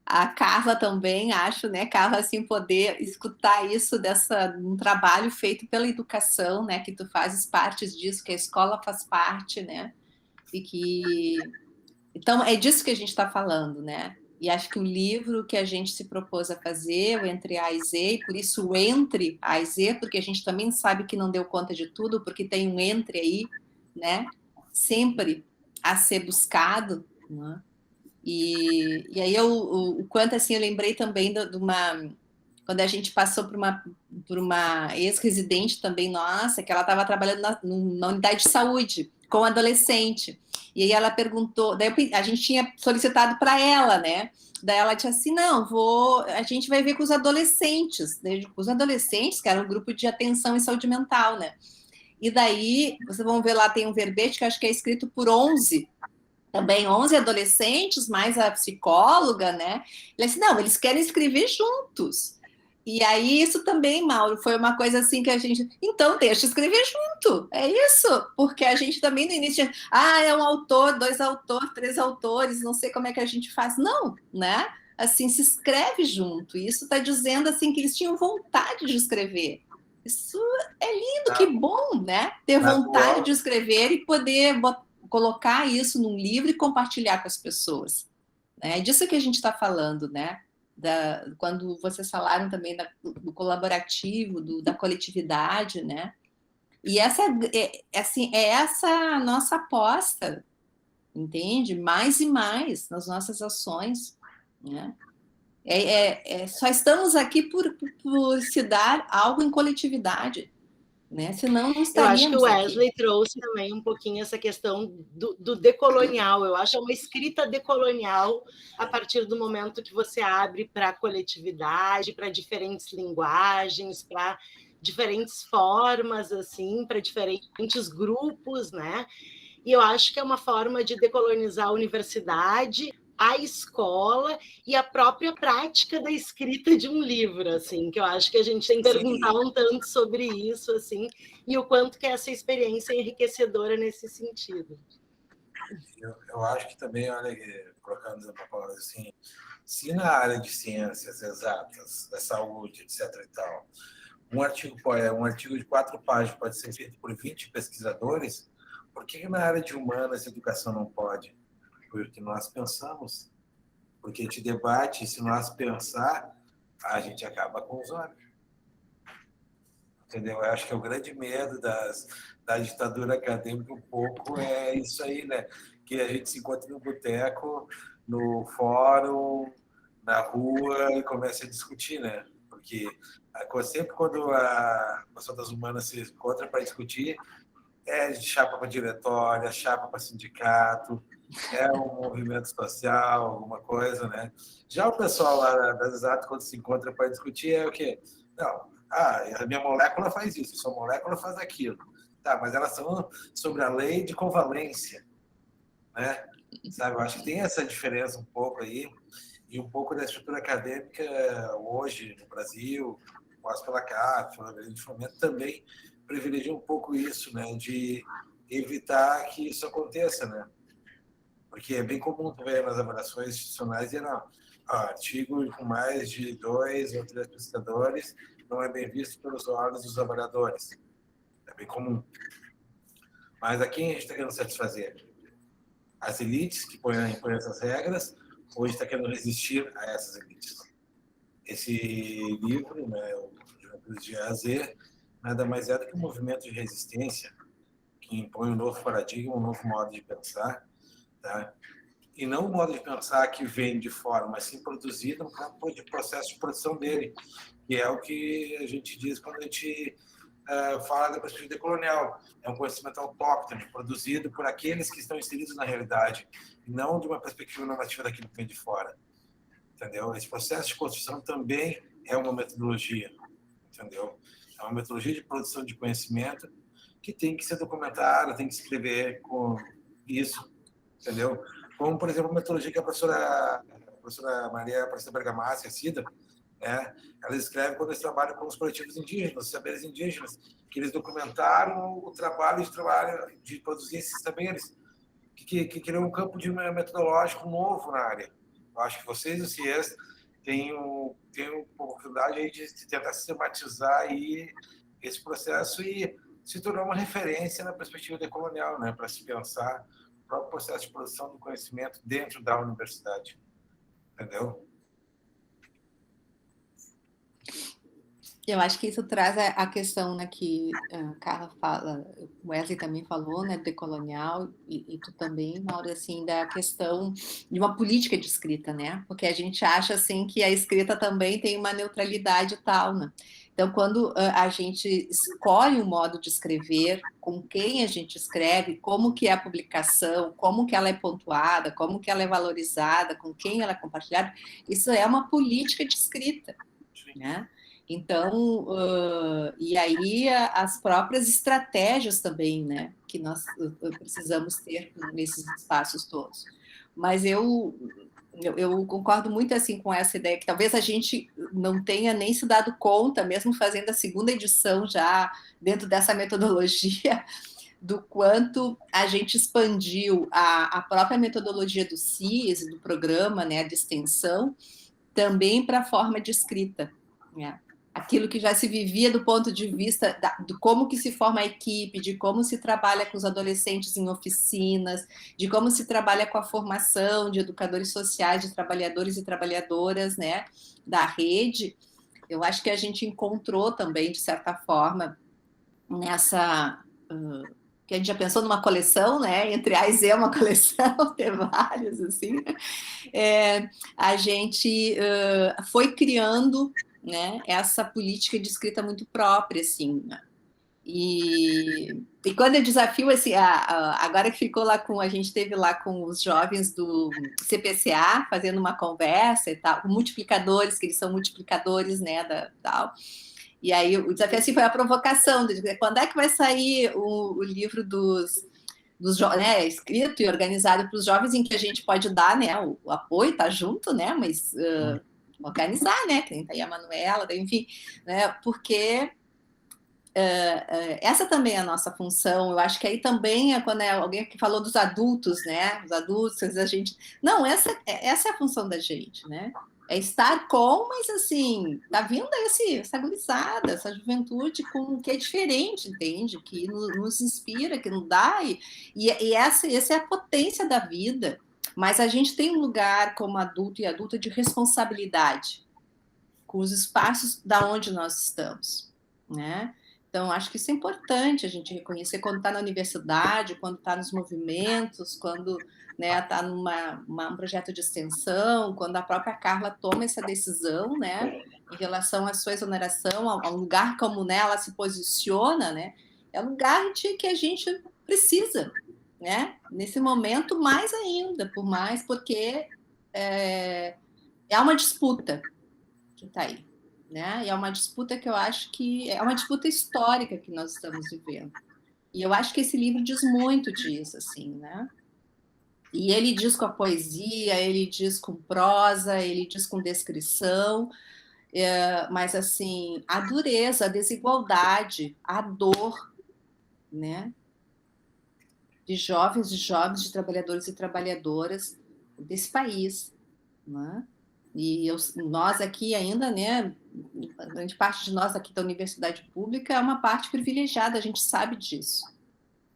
a Carla também, acho, né, Carla, assim, poder escutar isso um trabalho feito pela educação, né, que tu fazes parte disso, que a escola faz parte, né, então é disso que a gente está falando, né, e acho que o livro que a gente se propôs a fazer, o Entre A e Z, e por isso o Entre A e Z, porque a gente também sabe que não deu conta de tudo, porque tem um entre aí, né, sempre a ser buscado, né. E aí o quanto assim eu lembrei também de uma quando a gente passou por uma ex-residente também nossa, que ela estava trabalhando na unidade de saúde com adolescente. E aí ela perguntou, daí a gente tinha solicitado para ela, né? Daí ela disse assim, não, a gente vai ver com os adolescentes, os adolescentes, que era um grupo de atenção em saúde mental, né? E daí, vocês vão ver lá, tem um verbete que acho que é escrito por 11 também 11 adolescentes, mais a psicóloga, né? Ele disse, não, eles querem escrever juntos. E aí, isso também, Mauro, foi uma coisa assim que a gente. Então, deixa eu escrever junto. É isso. Porque a gente também no início. É um autor, 2 autores, 3 autores, não sei como é que a gente faz. Não, né? Assim, se escreve junto. E isso está dizendo assim que eles tinham vontade de escrever. Isso é lindo, que bom, né? Ter vontade de escrever e poder colocar isso num livro e compartilhar com as pessoas. É disso que a gente está falando, né? Quando vocês falaram também do colaborativo, da coletividade, né? E essa é essa nossa aposta, entende? Mais e mais nas nossas ações, né? Só estamos aqui por se dar algo em coletividade, né? Senão não Eu acho que o estaríamos Wesley aqui. trouxe também um pouquinho essa questão do decolonial. Eu acho que é uma escrita decolonial a partir do momento que você abre para a coletividade, para diferentes linguagens, para diferentes formas, assim, para diferentes grupos, né? E eu acho que é uma forma de decolonizar a universidade, a escola e a própria prática da escrita de um livro, assim, que eu acho que a gente tem que perguntar um tanto sobre isso, assim, e o quanto que essa experiência é enriquecedora nesse sentido. Eu acho que também, olha, colocando uma palavra assim, se na área de ciências exatas, da saúde, etc. e tal, um artigo de 4 páginas pode ser feito por 20 pesquisadores, por que na área de humanas e educação não pode? Porque nós pensamos, porque a gente debate, e se nós pensar, a gente acaba com os olhos. Entendeu? Eu acho que é o grande medo da ditadura acadêmica um pouco é isso aí, né? Que a gente se encontra no boteco, no fórum, na rua e começa a discutir, né? Porque sempre quando a pessoa das humanas se encontra para discutir, é de chapa para diretória, chapa para sindicato, é um movimento social, alguma coisa, né? Já o pessoal lá das exatas, quando se encontra para discutir, é o quê? Não, a minha molécula faz isso, a sua molécula faz aquilo. Tá, mas elas são sobre a lei de covalência, né? Sabe, eu acho que tem essa diferença um pouco aí, e um pouco da estrutura acadêmica hoje no Brasil, quase pela CAPES, pela Grande Fomento, também privilegia um pouco isso, né? De evitar que isso aconteça, né? Porque é bem comum tu ver nas avaliações institucionais e artigo com mais de 2 ou 3 pesquisadores não é bem visto pelos olhos dos avaliadores. É bem comum. Mas a quem a gente está querendo satisfazer? As elites que põem essas regras, ou a gente está querendo resistir a essas elites? Esse livro, né, o de A a Z, nada mais é do que um movimento de resistência que impõe um novo paradigma, um novo modo de pensar, tá? E não o modo de pensar que vem de fora, mas sim produzido no campo de processo de produção dele, que é o que a gente diz quando a gente fala da perspectiva decolonial. É um conhecimento autóctone, produzido por aqueles que estão inseridos na realidade, e não de uma perspectiva normativa daquilo que vem de fora. Entendeu? Esse processo de construção também é uma metodologia, entendeu? É uma metodologia de produção de conhecimento que tem que ser documentada, tem que se escrever com isso, entendeu? Como, por exemplo, a metodologia que a professora Maria Aparecida Bergamassi, a Cida, né? Ela escreve quando eles trabalham com os coletivos indígenas, os saberes indígenas, que eles documentaram o trabalho de produzir esses saberes, que criou um campo de metodológico novo na área. Eu acho que vocês, o CIES, têm a oportunidade aí de tentar sistematizar aí esse processo e se tornar uma referência na perspectiva decolonial, né? Para se pensar o próprio processo de produção do conhecimento dentro da universidade. Entendeu? Eu acho que isso traz a questão, né, que a Carla fala, o Wesley também falou, né, decolonial, e tu também, Mauro, assim, da questão de uma política de escrita, né? Porque a gente acha, assim, que a escrita também tem uma neutralidade e tal, né? Então, quando a gente escolhe um modo de escrever, com quem a gente escreve, como que é a publicação, como que ela é pontuada, como que ela é valorizada, com quem ela é compartilhada, isso é uma política de escrita, né? Então, e aí as próprias estratégias também, né, que nós precisamos ter nesses espaços todos. Mas eu eu concordo muito assim com essa ideia, que talvez a gente não tenha nem se dado conta, mesmo fazendo a segunda edição já dentro dessa metodologia, do quanto a gente expandiu a própria metodologia do CIS, do programa, né, de extensão, também para a forma de escrita, né? Aquilo que já se vivia do ponto de vista de como que se forma a equipe, de como se trabalha com os adolescentes em oficinas, de como se trabalha com a formação de educadores sociais, de trabalhadores e trabalhadoras, né, da rede. Eu acho que a gente encontrou também, de certa forma, nessa... que a gente já pensou numa coleção, né? Entre A e Z é uma coleção, ter vários, assim. A gente foi criando, né, essa política de escrita muito própria, assim, né? E quando eu desafio, assim, agora que ficou lá a gente esteve lá com os jovens do CPCA, fazendo uma conversa e tal, multiplicadores, que eles são multiplicadores, né, tal. E aí o desafio assim foi a provocação, de dizer, quando é que vai sair o livro dos né, escrito e organizado para os jovens, em que a gente pode dar, né, o apoio, tá junto, né, mas organizar, né, que nem tá aí a Manuela, enfim, né, porque essa também é a nossa função. Eu acho que aí também é quando alguém que falou dos adultos, né, os adultos, a gente... Não, essa é a função da gente, né, é estar com, mas assim, tá vindo essa gurizada, essa juventude que é diferente, entende? Que nos inspira, que nos dá, e essa é a potência da vida. Mas a gente tem um lugar como adulto e adulta de responsabilidade com os espaços da onde nós estamos, né? Então, acho que isso é importante a gente reconhecer quando está na universidade, quando está nos movimentos, quando está num projeto de extensão, quando a própria Carla toma essa decisão, né, em relação à sua exoneração, ao lugar como, né, ela se posiciona, né, é um lugar que a gente precisa, né, nesse momento mais ainda, porque é uma disputa que está aí. Né? E é uma disputa que eu acho que é uma disputa histórica que nós estamos vivendo. E eu acho que esse livro diz muito disso, assim, né? E ele diz com a poesia, ele diz com prosa, ele diz com descrição, mas assim, a dureza, a desigualdade, a dor, né? De jovens, de trabalhadores e trabalhadoras desse país, né? E nós aqui ainda, né, grande parte de nós aqui da universidade pública é uma parte privilegiada, a gente sabe disso,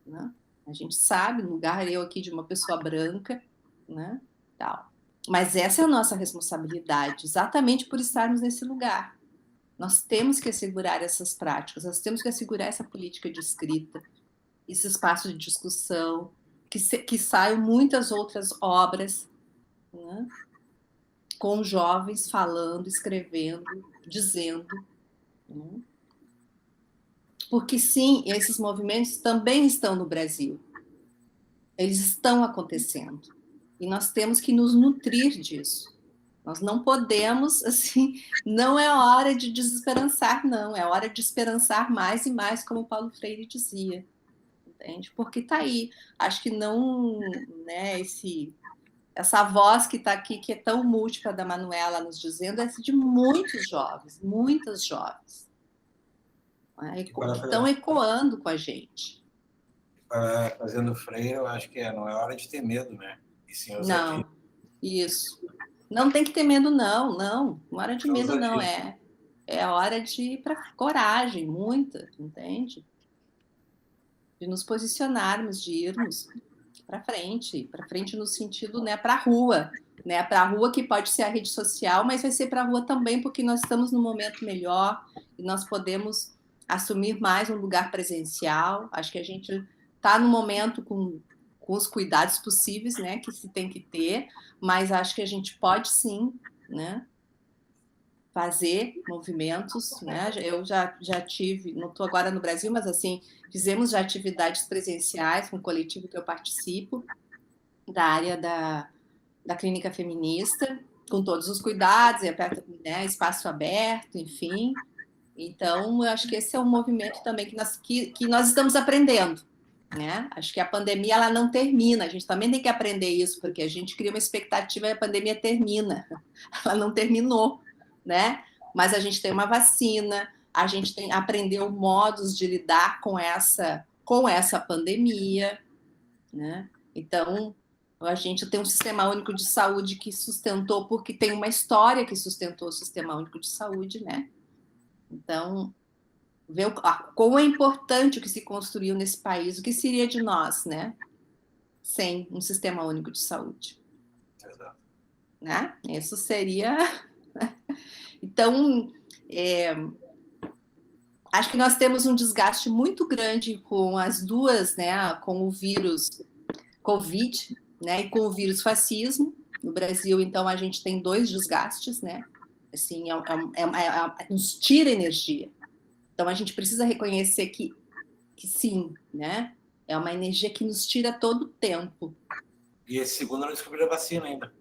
né? A gente sabe, no lugar eu aqui de uma pessoa branca, né, tal. Mas essa é a nossa responsabilidade, exatamente por estarmos nesse lugar. Nós temos que assegurar essas práticas, nós temos que assegurar essa política de escrita, esse espaço de discussão, que saiam muitas outras obras, né, com jovens falando, escrevendo, dizendo. Né? Porque, sim, esses movimentos também estão no Brasil. Eles estão acontecendo. E nós temos que nos nutrir disso. Nós não podemos, assim, não é hora de desesperançar, não. É hora de esperançar mais e mais, como Paulo Freire dizia. Entende? Porque está aí. Acho que não, né, essa voz que está aqui, que é tão múltipla da Manuela nos dizendo, é de muitos jovens, muitas jovens, né, que estão ecoando com a gente. Fazendo Freire, eu acho que não é hora de ter medo, né? E sim, não, isso. Não tem que ter medo, não é hora de medo, não. É hora de ir para coragem, muita, entende? De nos posicionarmos, de irmos para frente no sentido, né, para a rua, né, para a rua, que pode ser a rede social, mas vai ser para a rua também, porque nós estamos num momento melhor e nós podemos assumir mais um lugar presencial. Acho que a gente está no momento com os cuidados possíveis, né, que se tem que ter, mas acho que a gente pode sim, né, fazer movimentos, né? Eu já tive, não estou agora no Brasil, mas assim, fizemos já atividades presenciais com o coletivo que eu participo, da área da clínica feminista, com todos os cuidados, né, espaço aberto, enfim. Então, eu acho que esse é um movimento também que nós estamos aprendendo, né? Acho que a pandemia ela não termina, a gente também tem que aprender isso, porque a gente cria uma expectativa e a pandemia termina. Ela não terminou, né? Mas a gente tem uma vacina, a gente aprendeu modos de lidar com essa pandemia, né? Então, a gente tem um sistema único de saúde que sustentou, porque tem uma história que sustentou o sistema único de saúde, né? Então, ver como é importante o que se construiu nesse país, o que seria de nós, né? Sem um sistema único de saúde. Exato. Né? Isso seria... Então, acho que nós temos um desgaste muito grande com as duas, né? Com o vírus Covid, né? E com o vírus fascismo. No Brasil, então, a gente tem 2 desgastes, né? Assim, nos tira energia. Então, a gente precisa reconhecer que sim, né? É uma energia que nos tira todo o tempo. E esse segundo não descobriram a vacina ainda.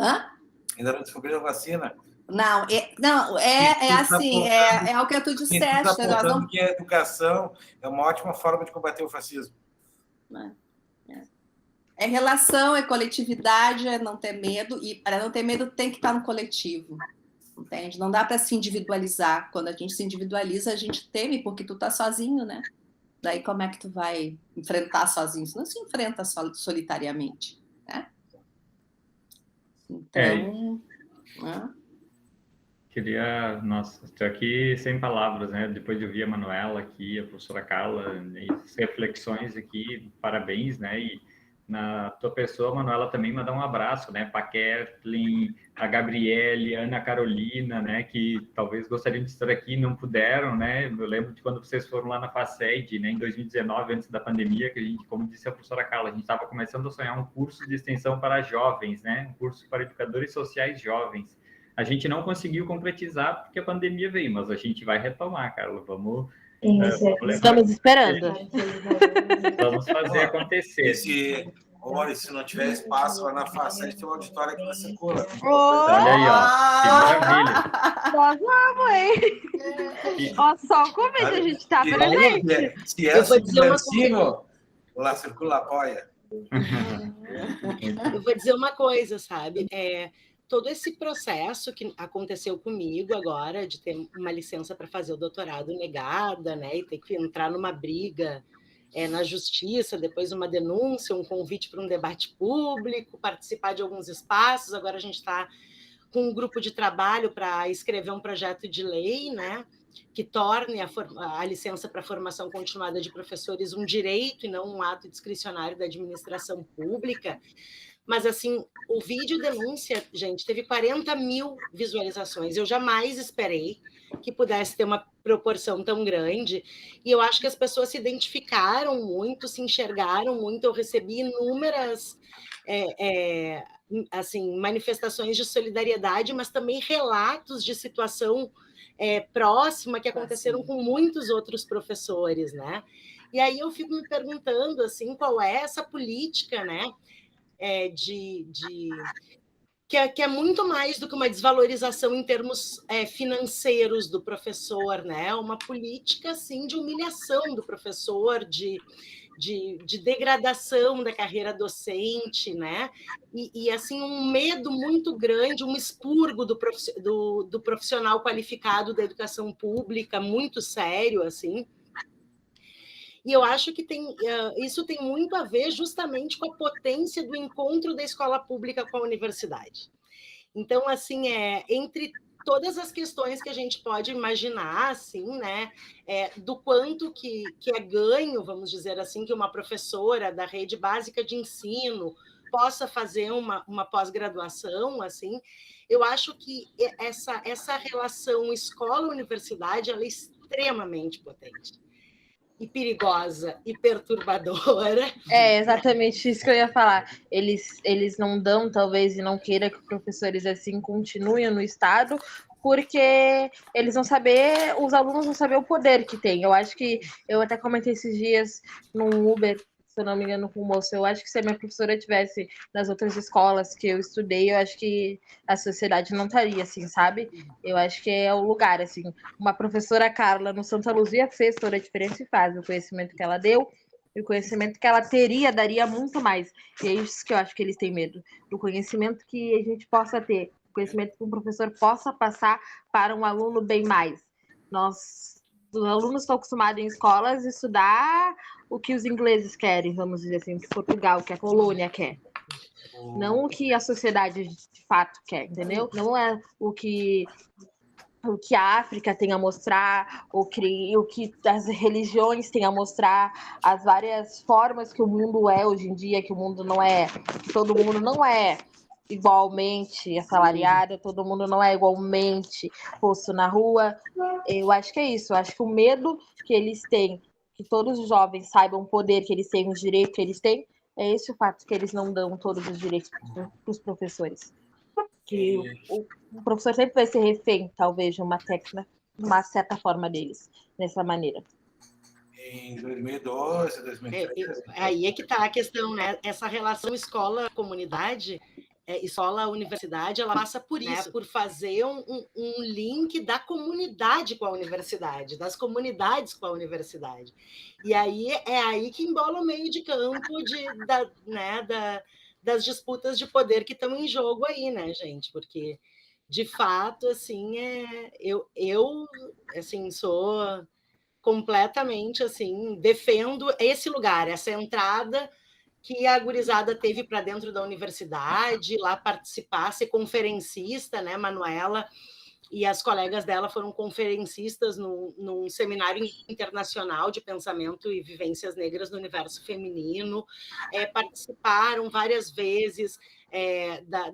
Hã? Ainda não descobriram a vacina. Não, assim, é o que tu disseste. Está apontando que a educação é uma ótima forma de combater o fascismo. É relação, é coletividade, é não ter medo, e para não ter medo tem que estar no coletivo, entende? Não dá para se individualizar. Quando a gente se individualiza, a gente teme porque tu tá sozinho, né? Daí como é que tu vai enfrentar sozinho? Você não se enfrenta solitariamente, né? Então... Queria, nossa, estou aqui sem palavras, né? Depois de ouvir a Manuela aqui, a professora Carla, né? As reflexões aqui, parabéns, né? E na tua pessoa, Manuela, também mandar um abraço, né? Para a Kathleen, a Gabriele, a Ana Carolina, né? Que talvez gostariam de estar aqui e não puderam, né? Eu lembro de quando vocês foram lá na FACED, né? Em 2019, antes da pandemia, que a gente, como disse a professora Carla, a gente estava começando a sonhar um curso de extensão para jovens, né? Um curso para educadores sociais jovens. A gente não conseguiu concretizar porque a pandemia veio, mas a gente vai retomar, Carla. Vamos estamos esperando. Vamos fazer acontecer. Se não tiver espaço lá na FACED, tem um auditório aqui na Circula. Olha aí, ó. Que maravilha. Nós vamos, hein? Ó, só o convite, a gente tá presente. Se é subversivo, lá Circula apoia. Eu vou dizer uma coisa, sabe? Todo esse processo que aconteceu comigo agora, de ter uma licença para fazer o doutorado negada, né, e ter que entrar numa briga na justiça, depois uma denúncia, um convite para um debate público, participar de alguns espaços. Agora a gente está com um grupo de trabalho para escrever um projeto de lei, né, que torne a licença para formação continuada de professores um direito e não um ato discricionário da administração pública. Mas, assim, o vídeo denúncia, gente, teve 40 mil visualizações. Eu jamais esperei que pudesse ter uma proporção tão grande. E eu acho que as pessoas se identificaram muito, se enxergaram muito. Eu recebi inúmeras assim, manifestações de solidariedade, mas também relatos de situação próxima que aconteceram com muitos outros professores, né? E aí eu fico me perguntando, assim, qual é essa política, né? Que é muito mais do que uma desvalorização em termos financeiros do professor, né? Uma política assim, de humilhação do professor, de degradação da carreira docente, né? E assim, um medo muito grande, um expurgo do profissional qualificado da educação pública, muito sério, assim. E eu acho que isso tem muito a ver justamente com a potência do encontro da escola pública com a universidade. Então, assim, entre todas as questões que a gente pode imaginar, assim, né, do quanto que é ganho, vamos dizer assim, que uma professora da rede básica de ensino possa fazer uma pós-graduação, assim, eu acho que essa relação escola-universidade ela é extremamente potente. E perigosa e perturbadora. É exatamente isso que eu ia falar. Eles não dão, talvez, e não queiram que professores assim continuem no Estado, porque eles vão saber, os alunos vão saber o poder que tem. Eu acho que, eu até comentei esses dias no Uber, se eu não me engano, com o moço, eu acho que se a minha professora tivesse nas outras escolas que eu estudei, eu acho que a sociedade não estaria assim, sabe? Eu acho que é o lugar, assim. Uma professora Carla no Santa Luzia fez toda a diferença e faz o conhecimento que ela deu, E o conhecimento que ela teria daria muito mais. E é isso que eu acho que eles têm medo. Do conhecimento que a gente possa ter. O conhecimento que um professor possa passar para um aluno bem mais. Os alunos estão acostumados em escolas a estudar o que os ingleses querem, vamos dizer assim, o que Portugal, o que a colônia quer. Não o que a sociedade de fato quer, entendeu? Não é o que a África tem a mostrar, o que as religiões têm a mostrar, as várias formas que o mundo é hoje em dia, que o mundo não é, que todo mundo não é igualmente assalariado, todo mundo não é igualmente posto na rua. Eu acho que é isso, eu acho que o medo que eles têm, que todos os jovens saibam o poder que eles têm, os direitos que eles têm, é esse o fato que eles não dão todos os direitos para os professores. Que o professor sempre vai ser refém, talvez, de uma técnica, de uma certa forma deles, dessa maneira. Em 2012, 2013... Aí é que está a questão, né? Essa relação escola-comunidade, escola-universidade, ela passa por isso, né? Por fazer um link da comunidade com a universidade, das comunidades com a universidade. E aí é aí que embola o meio de campo das disputas de poder que estão em jogo aí, né, gente? Porque, de fato, assim, eu assim, sou completamente, assim, defendo esse lugar, essa entrada que a gurizada teve para dentro da universidade, lá participar, ser conferencista, né, Manuela e as colegas dela foram conferencistas num seminário internacional de pensamento e vivências negras no universo feminino, participaram várias vezes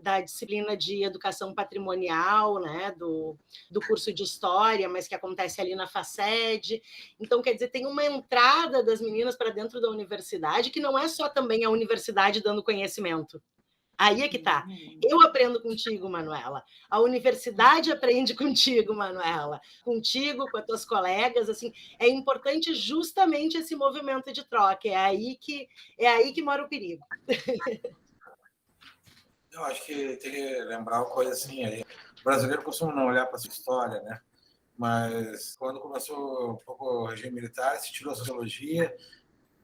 da disciplina de educação patrimonial, né, do curso de História, mas que acontece ali na FACED. Então, quer dizer, tem uma entrada das meninas para dentro da universidade, que não é só também a universidade dando conhecimento. Aí é que tá. Eu aprendo contigo, Manuela. A universidade aprende contigo, Manuela. Contigo, com as tuas colegas, assim, é importante justamente esse movimento de troca. É aí que mora o perigo. Eu acho que tem que lembrar uma coisa assim, aí. O brasileiro costuma não olhar para a sua história, né? Mas quando começou um pouco o regime militar, se tirou sociologia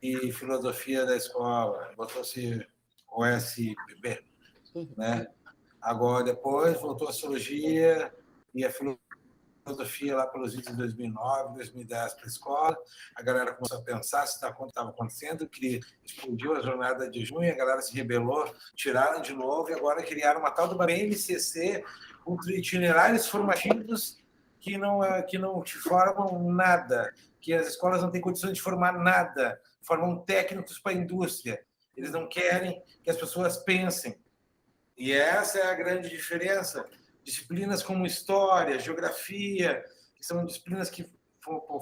e filosofia da escola, botou-se OSB, né? Agora, depois, voltou a sociologia e a filosofia lá pelos idos de 2009, 2010 para a escola. A galera começou a pensar se estava acontecendo, que explodiu a jornada de junho, a galera se rebelou, tiraram de novo e agora criaram uma tal de uma BNCC com itinerários formativos que não te formam nada, que as escolas não têm condições de formar nada, formam técnicos para a indústria. Eles não querem que as pessoas pensem. E essa é a grande diferença. Disciplinas como história, geografia, que são disciplinas que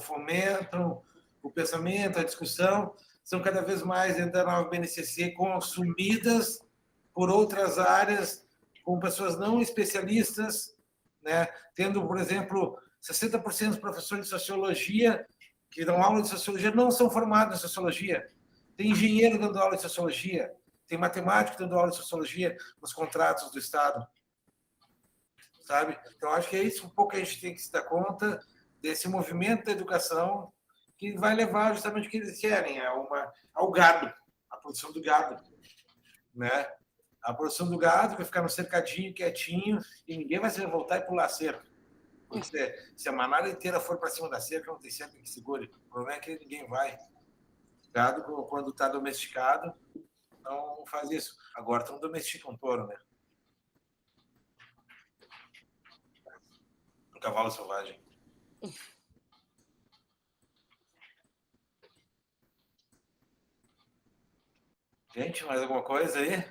fomentam o pensamento, a discussão, são cada vez mais dentro da nova BNCC consumidas por outras áreas, com pessoas não especialistas, né? Tendo, por exemplo, 60% dos professores de sociologia que dão aula de sociologia não são formados em sociologia. Tem engenheiro dando aula de sociologia, tem matemático dando aula de sociologia nos contratos do Estado, sabe? Então, acho que é isso um pouco que a gente tem que se dar conta desse movimento da educação que vai levar justamente o que eles querem, ao gado, a produção do gado, né? A produção do gado vai ficar no cercadinho, quietinho, e ninguém vai se revoltar e pular a cerca. Se a manada inteira for para cima da cerca, não tem cerca que segure. O problema é que ninguém vai. O gado, quando está domesticado, não faz isso. Agora estão domesticando um touro, né? Um cavalo selvagem. Gente, mais alguma coisa aí?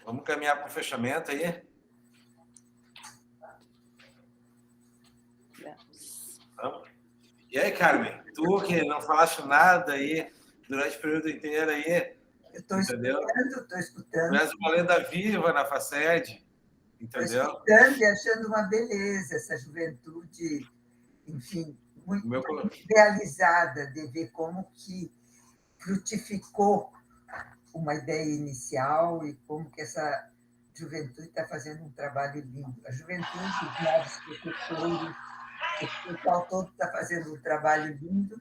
Vamos caminhar para o fechamento aí? Vamos. E aí, Carmen? Tu que não falaste nada aí durante o período inteiro aí. Eu estou escutando. Tu és uma lenda viva na FACED, entendeu? Estou escutando e achando uma beleza essa juventude, enfim, muito realizada de ver como que frutificou uma ideia inicial e como que essa juventude está fazendo um trabalho lindo. A juventude, os novos professores, o pessoal todo está fazendo um trabalho lindo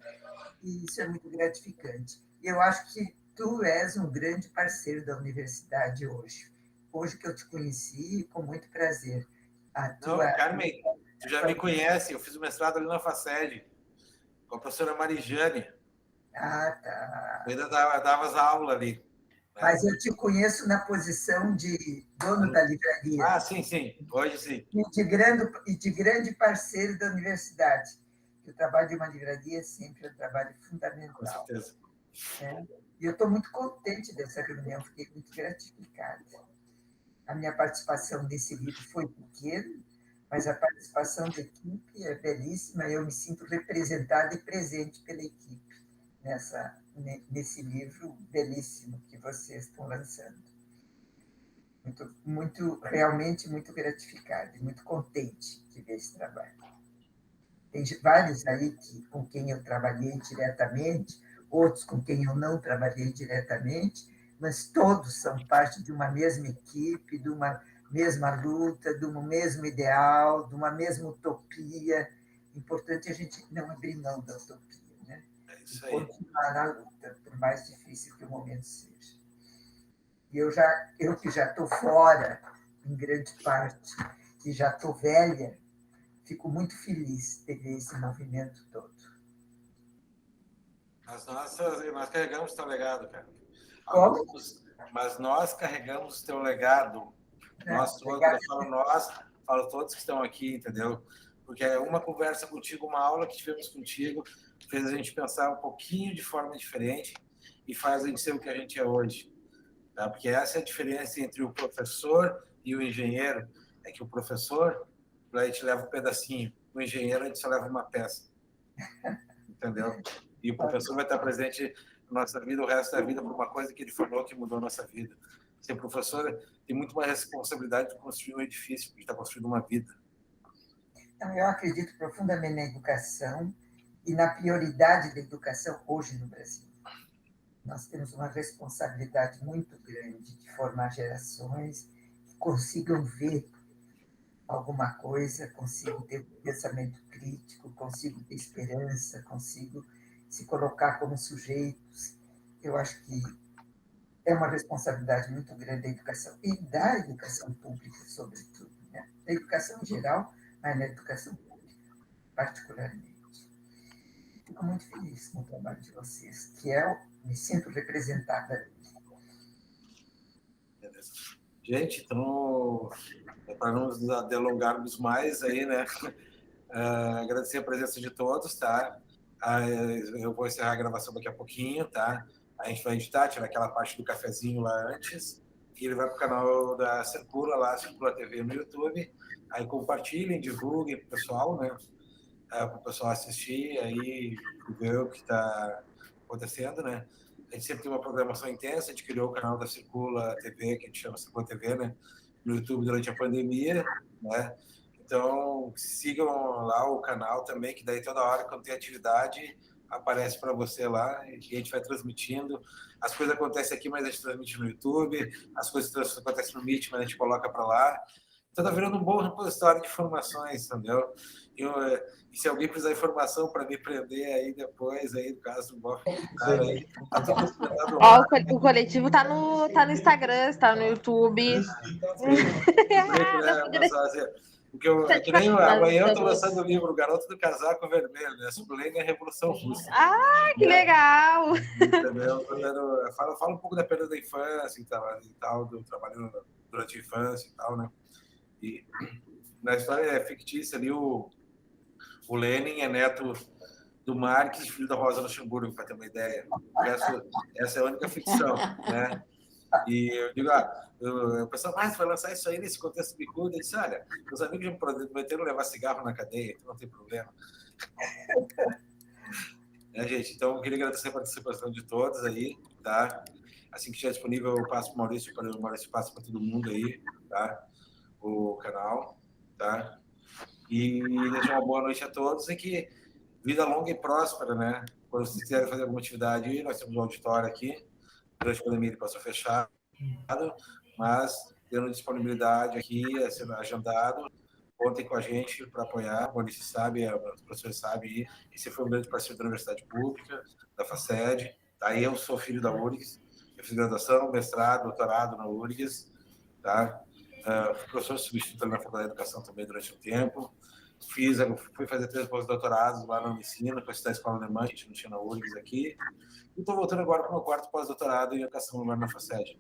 e isso é muito gratificante. E eu acho que tu és um grande parceiro da universidade hoje. Hoje que eu te conheci, com muito prazer. Não, Carmen, tu já me conhece, eu fiz o mestrado ali na FACED, com a professora Marijane. Ah, tá. Eu ainda dava as aulas ali. Mas eu te conheço na posição de dono da livraria. Ah, sim, hoje sim. E de grande parceiro da universidade. O trabalho de uma livraria sempre é um trabalho fundamental. Com certeza. E eu estou muito contente dessa reunião, fiquei muito gratificada. A minha participação nesse livro foi pequena, mas a participação da equipe é belíssima, e eu me sinto representada e presente pela equipe nesse livro belíssimo que vocês estão lançando. Realmente muito gratificada e muito contente de ver esse trabalho. Tem vários aí com quem eu trabalhei diretamente, outros com quem eu não trabalhei diretamente, mas todos são parte de uma mesma equipe, de uma mesma luta, de um mesmo ideal, de uma mesma utopia. Importante a gente não abrir mão da utopia, né? Isso aí. Continuar na luta, por mais difícil que o momento seja. E eu que já estou fora, em grande parte, e já estou velha, fico muito feliz de ver esse movimento todo. Nós carregamos teu legado, cara. Como? Mas nós carregamos teu legado. Nós todos, quando eu falo nós, falo todos que estão aqui, entendeu? Porque uma conversa contigo, uma aula que tivemos contigo, fez a gente pensar um pouquinho de forma diferente e faz a gente ser o que a gente é hoje. Tá? Porque essa é a diferença entre o professor e o engenheiro. É que o professor, a gente leva um pedacinho. O engenheiro, a gente só leva uma peça. Entendeu? E o professor vai estar presente na nossa vida, o resto da vida, por uma coisa que ele falou que mudou a nossa vida. Ser professor tem muito mais responsabilidade de construir um edifício, porque está construindo uma vida. Então, eu acredito profundamente na educação e na prioridade da educação hoje no Brasil. Nós temos uma responsabilidade muito grande de formar gerações que consigam ver alguma coisa, consigam ter um pensamento crítico, consigam ter esperança, consigam se colocar como sujeitos. Eu acho que é uma responsabilidade muito grande da educação, e da educação pública, sobretudo, né? Da educação em geral, mas na educação pública, particularmente. Fico muito feliz com o trabalho de vocês, que me sinto representada. Beleza. Gente, então, para não nos delongarmos mais aí, né? Agradecer a presença de todos, tá? Eu vou encerrar a gravação daqui a pouquinho, tá? A gente vai editar, tirar aquela parte do cafezinho lá antes, e ele vai para o canal da Circula, lá, Circula TV no YouTube. Aí compartilhem, divulguem para o pessoal, né? Para o pessoal assistir, aí ver o que está acontecendo, né? A gente sempre tem uma programação intensa, a gente criou o canal da Circula TV, que a gente chama Circula TV, né? No YouTube durante a pandemia, né? Então, sigam lá o canal também, que daí toda hora, quando tem atividade, aparece para você lá, e a gente vai transmitindo. As coisas acontecem aqui, mas a gente transmite no YouTube. As coisas acontecem no Meet, mas a gente coloca para lá. Então, está virando um bom repositório de informações, entendeu? E se alguém precisar de informação para me prender aí depois, aí, no caso do Bob, aí, tá tudo hospedado lá. O coletivo tá no Instagram, está no YouTube. Que nem amanhã eu estou lançando o livro O Garoto do Casaco Vermelho, né? Sublime a Revolução Russa. Ah, que legal! Entendeu? Fala um pouco da perda da infância e tal, do trabalho durante a infância e tal, né? E na história é fictícia ali, o Lenin é neto do Marx, filho da Rosa Luxemburgo, para ter uma ideia. Essa é a única ficção, né? E eu digo, o pessoal, você vai lançar isso aí nesse contexto bicudo? Eu disse, olha, meus amigos me prometeram levar cigarro na cadeia, então não tem problema. Gente, então eu queria agradecer a participação de todos aí, tá? Assim que estiver disponível, eu passo para o Maurício passa para todo mundo aí, tá? O canal, tá? E deixar uma boa noite a todos e que vida longa e próspera, né? Quando vocês quiserem fazer alguma atividade, nós temos um auditório aqui, durante a pandemia ele passou fechado, mas tendo disponibilidade aqui, sendo agendado, contem com a gente para apoiar. O Maurício sabe, os professores sabem, esse foi um grande parceiro da Universidade Pública, da FACED. Tá? Eu sou filho da URGS, eu fiz graduação, mestrado, doutorado na URGS. Tá? Fui professor substituto na Faculdade de Educação também durante um tempo. Fui fazer 3 pós-doutorados lá na Unicino, com a escola alemã, a gente não tinha na URGS aqui. E estou voltando agora para o meu 4º pós-doutorado em educação lá na FACED.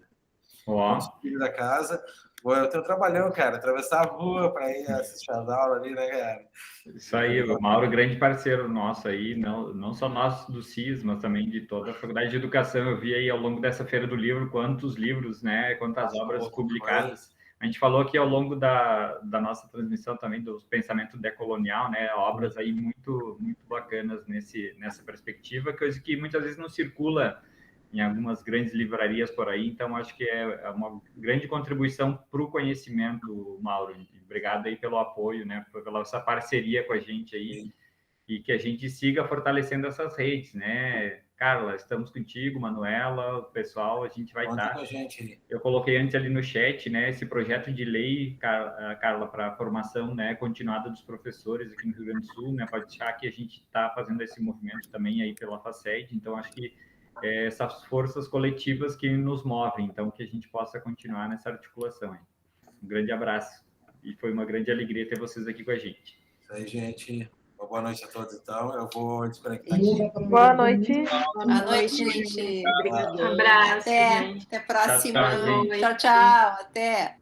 Ó. Filho da casa. Eu tenho um trabalhão, cara, atravessar a rua para ir assistir as aulas ali, né, cara? Isso aí, o Mauro, grande parceiro nosso aí, não só nós do CIS, mas também de toda a Faculdade de Educação. Eu vi aí ao longo dessa Feira do Livro quantos livros, né, quantas obras publicadas. A gente falou aqui ao longo da nossa transmissão também do pensamento decolonial, né, obras aí muito, muito bacanas nessa perspectiva, coisa que muitas vezes não circula em algumas grandes livrarias por aí, então acho que é uma grande contribuição para o conhecimento, Mauro. Obrigado aí pelo apoio, né, pela essa parceria com a gente aí, e que a gente siga fortalecendo essas redes, né? Carla, estamos contigo, Manuela, o pessoal, a gente vai estar. Eu coloquei antes ali no chat, né, esse projeto de lei, Carla, para a formação, né, continuada dos professores aqui no Rio Grande do Sul, né, pode deixar que a gente está fazendo esse movimento também aí pela FACED, então acho que essas forças coletivas que nos movem, então que a gente possa continuar nessa articulação aí. Um grande abraço e foi uma grande alegria ter vocês aqui com a gente. Isso aí, gente. Uma boa noite a todos, então. Eu vou desconectar aqui. Boa noite. Boa noite, gente. Um abraço. Até a próxima. Tchau, gente. Tchau, tchau. Até.